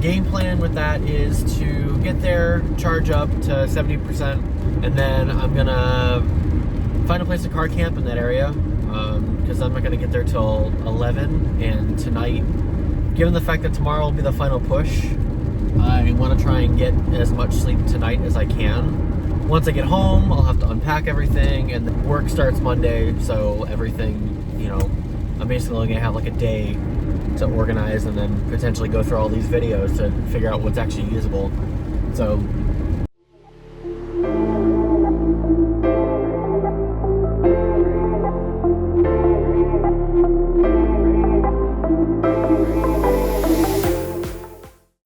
game plan with that is to get there, charge up to 70%, and then I'm gonna find a place to car camp in that area. because I'm not going to get there till 11. And tonight, given the fact that tomorrow will be the final push, I want to try and get as much sleep tonight as I can. Once I get home, I'll have to unpack everything, and then work starts Monday, so everything, you know, I'm basically only going to have like a day to organize and then potentially go through all these videos to figure out what's actually usable. So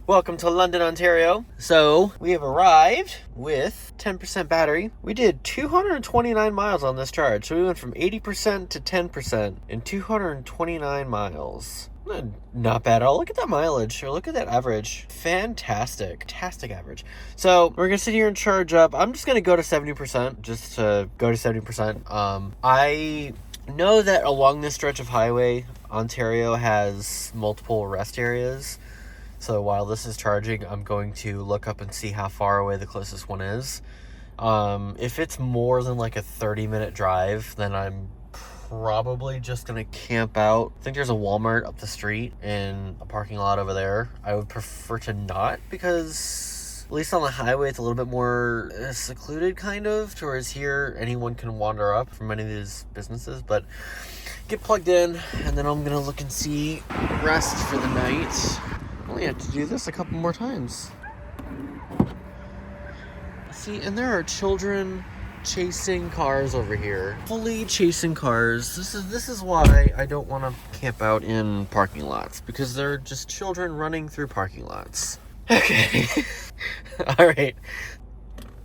welcome to London, Ontario. So we have arrived with 10% battery. We did 229 miles on this charge. So we went from 80% to 10% in 229 miles. Not bad at all. Look at that mileage, or look at that average. Fantastic. Fantastic average. So we're going to sit here and charge up. I'm just going to go to 70%, just to go to 70%. I know that along this stretch of highway, Ontario has multiple rest areas. So while this is charging, I'm going to look up and see how far away the closest one is. If it's more than like a 30-minute drive, then I'm probably just going to camp out. I think there's a Walmart up the street in a parking lot over there. I would prefer to not, because at least on the highway, it's a little bit more secluded, kind of. Whereas here, anyone can wander up from any of these businesses. But get plugged in, and then I'm going to look and see rest for the night. I only have to do this a couple more times. See, and there are children chasing cars over here. Fully chasing cars. This is why I don't want to camp out in parking lots, because they're just children running through parking lots. Okay. All right.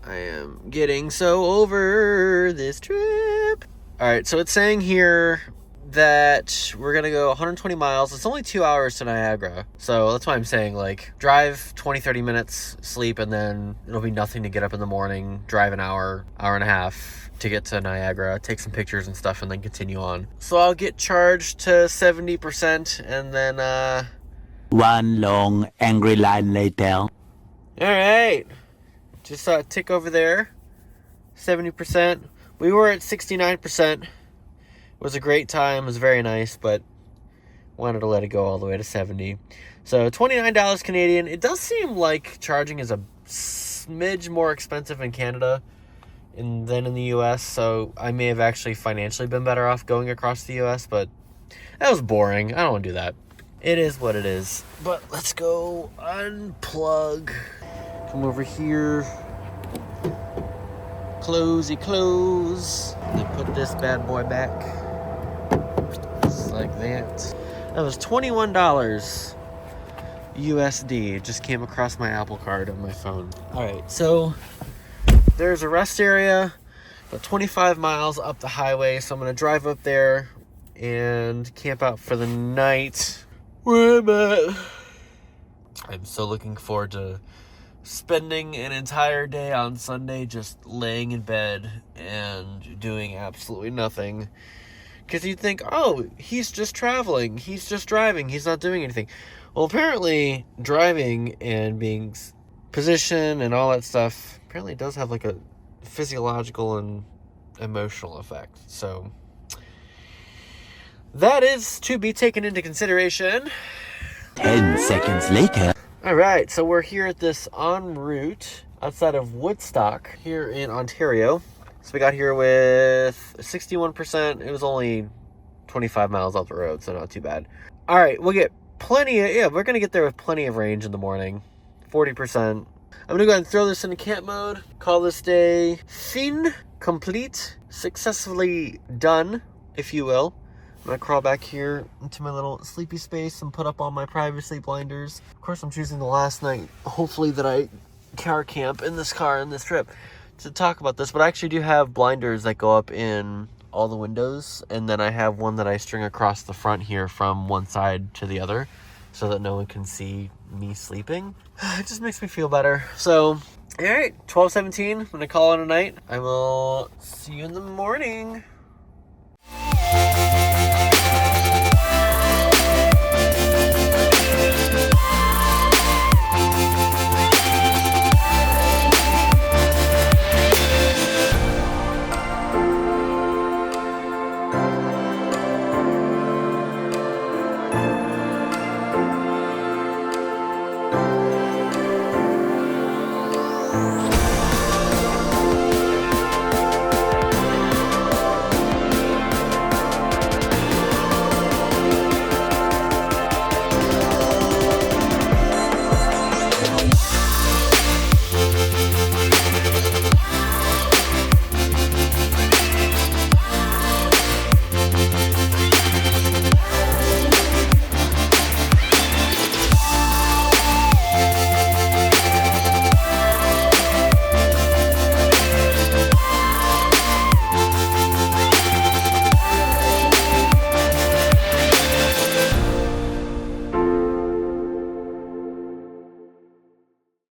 I am getting so over this trip. All right, so it's saying here that we're gonna go 120 miles. It's only 2 hours to Niagara, so that's why I'm saying, like, drive 20-30 minutes, sleep, and then it'll be nothing to get up in the morning, drive an hour and a half to get to Niagara, take some pictures and stuff, and then continue on. So I'll get charged to 70%, and then One long, angry line later. all right, just saw it tick over there, 70%. We were at 69%. It was a great time. It was very nice, but wanted to let it go all the way to 70. So $29 Canadian. It does seem like charging is a smidge more expensive in Canada than in the US, so I may have actually financially been better off going across the US, but that was boring. I don't want to do that. It is what it is. But let's go unplug. Come over here. Closey close. And then put this bad boy back. Just like that. That was $21 USD. It just came across my Apple Card on my phone. Alright, so there's a rest area about 25 miles up the highway. So I'm going to drive up there and camp out for the night where I'm at. I'm so looking forward to spending an entire day on Sunday just laying in bed and doing absolutely nothing. Because you'd think, oh, he's just traveling, he's just driving, he's not doing anything. Well, apparently driving and being positioned and all that stuff apparently does have like a physiological and emotional effect. So that is to be taken into consideration. 10 seconds later. Alright, so we're here at this en route outside of Woodstock here in Ontario. So we got here with 61%. It was only 25 miles off the road, so not too bad. Alright, we'll get we're going to get there with plenty of range in the morning. 40%. I'm going to go ahead and throw this into camp mode. Call this day fin, complete, successfully done, if you will. I'm going to crawl back here into my little sleepy space and put up all my privacy blinders. Of course, I'm choosing the last night, hopefully, that I car camp in this car in this trip to talk about this. But I actually do have blinders that go up in all the windows. And then I have one that I string across the front here from one side to the other so that no one can see me sleeping. It just makes me feel better. So, all right, 12:17. I'm going to call it a night. I will see you in the morning.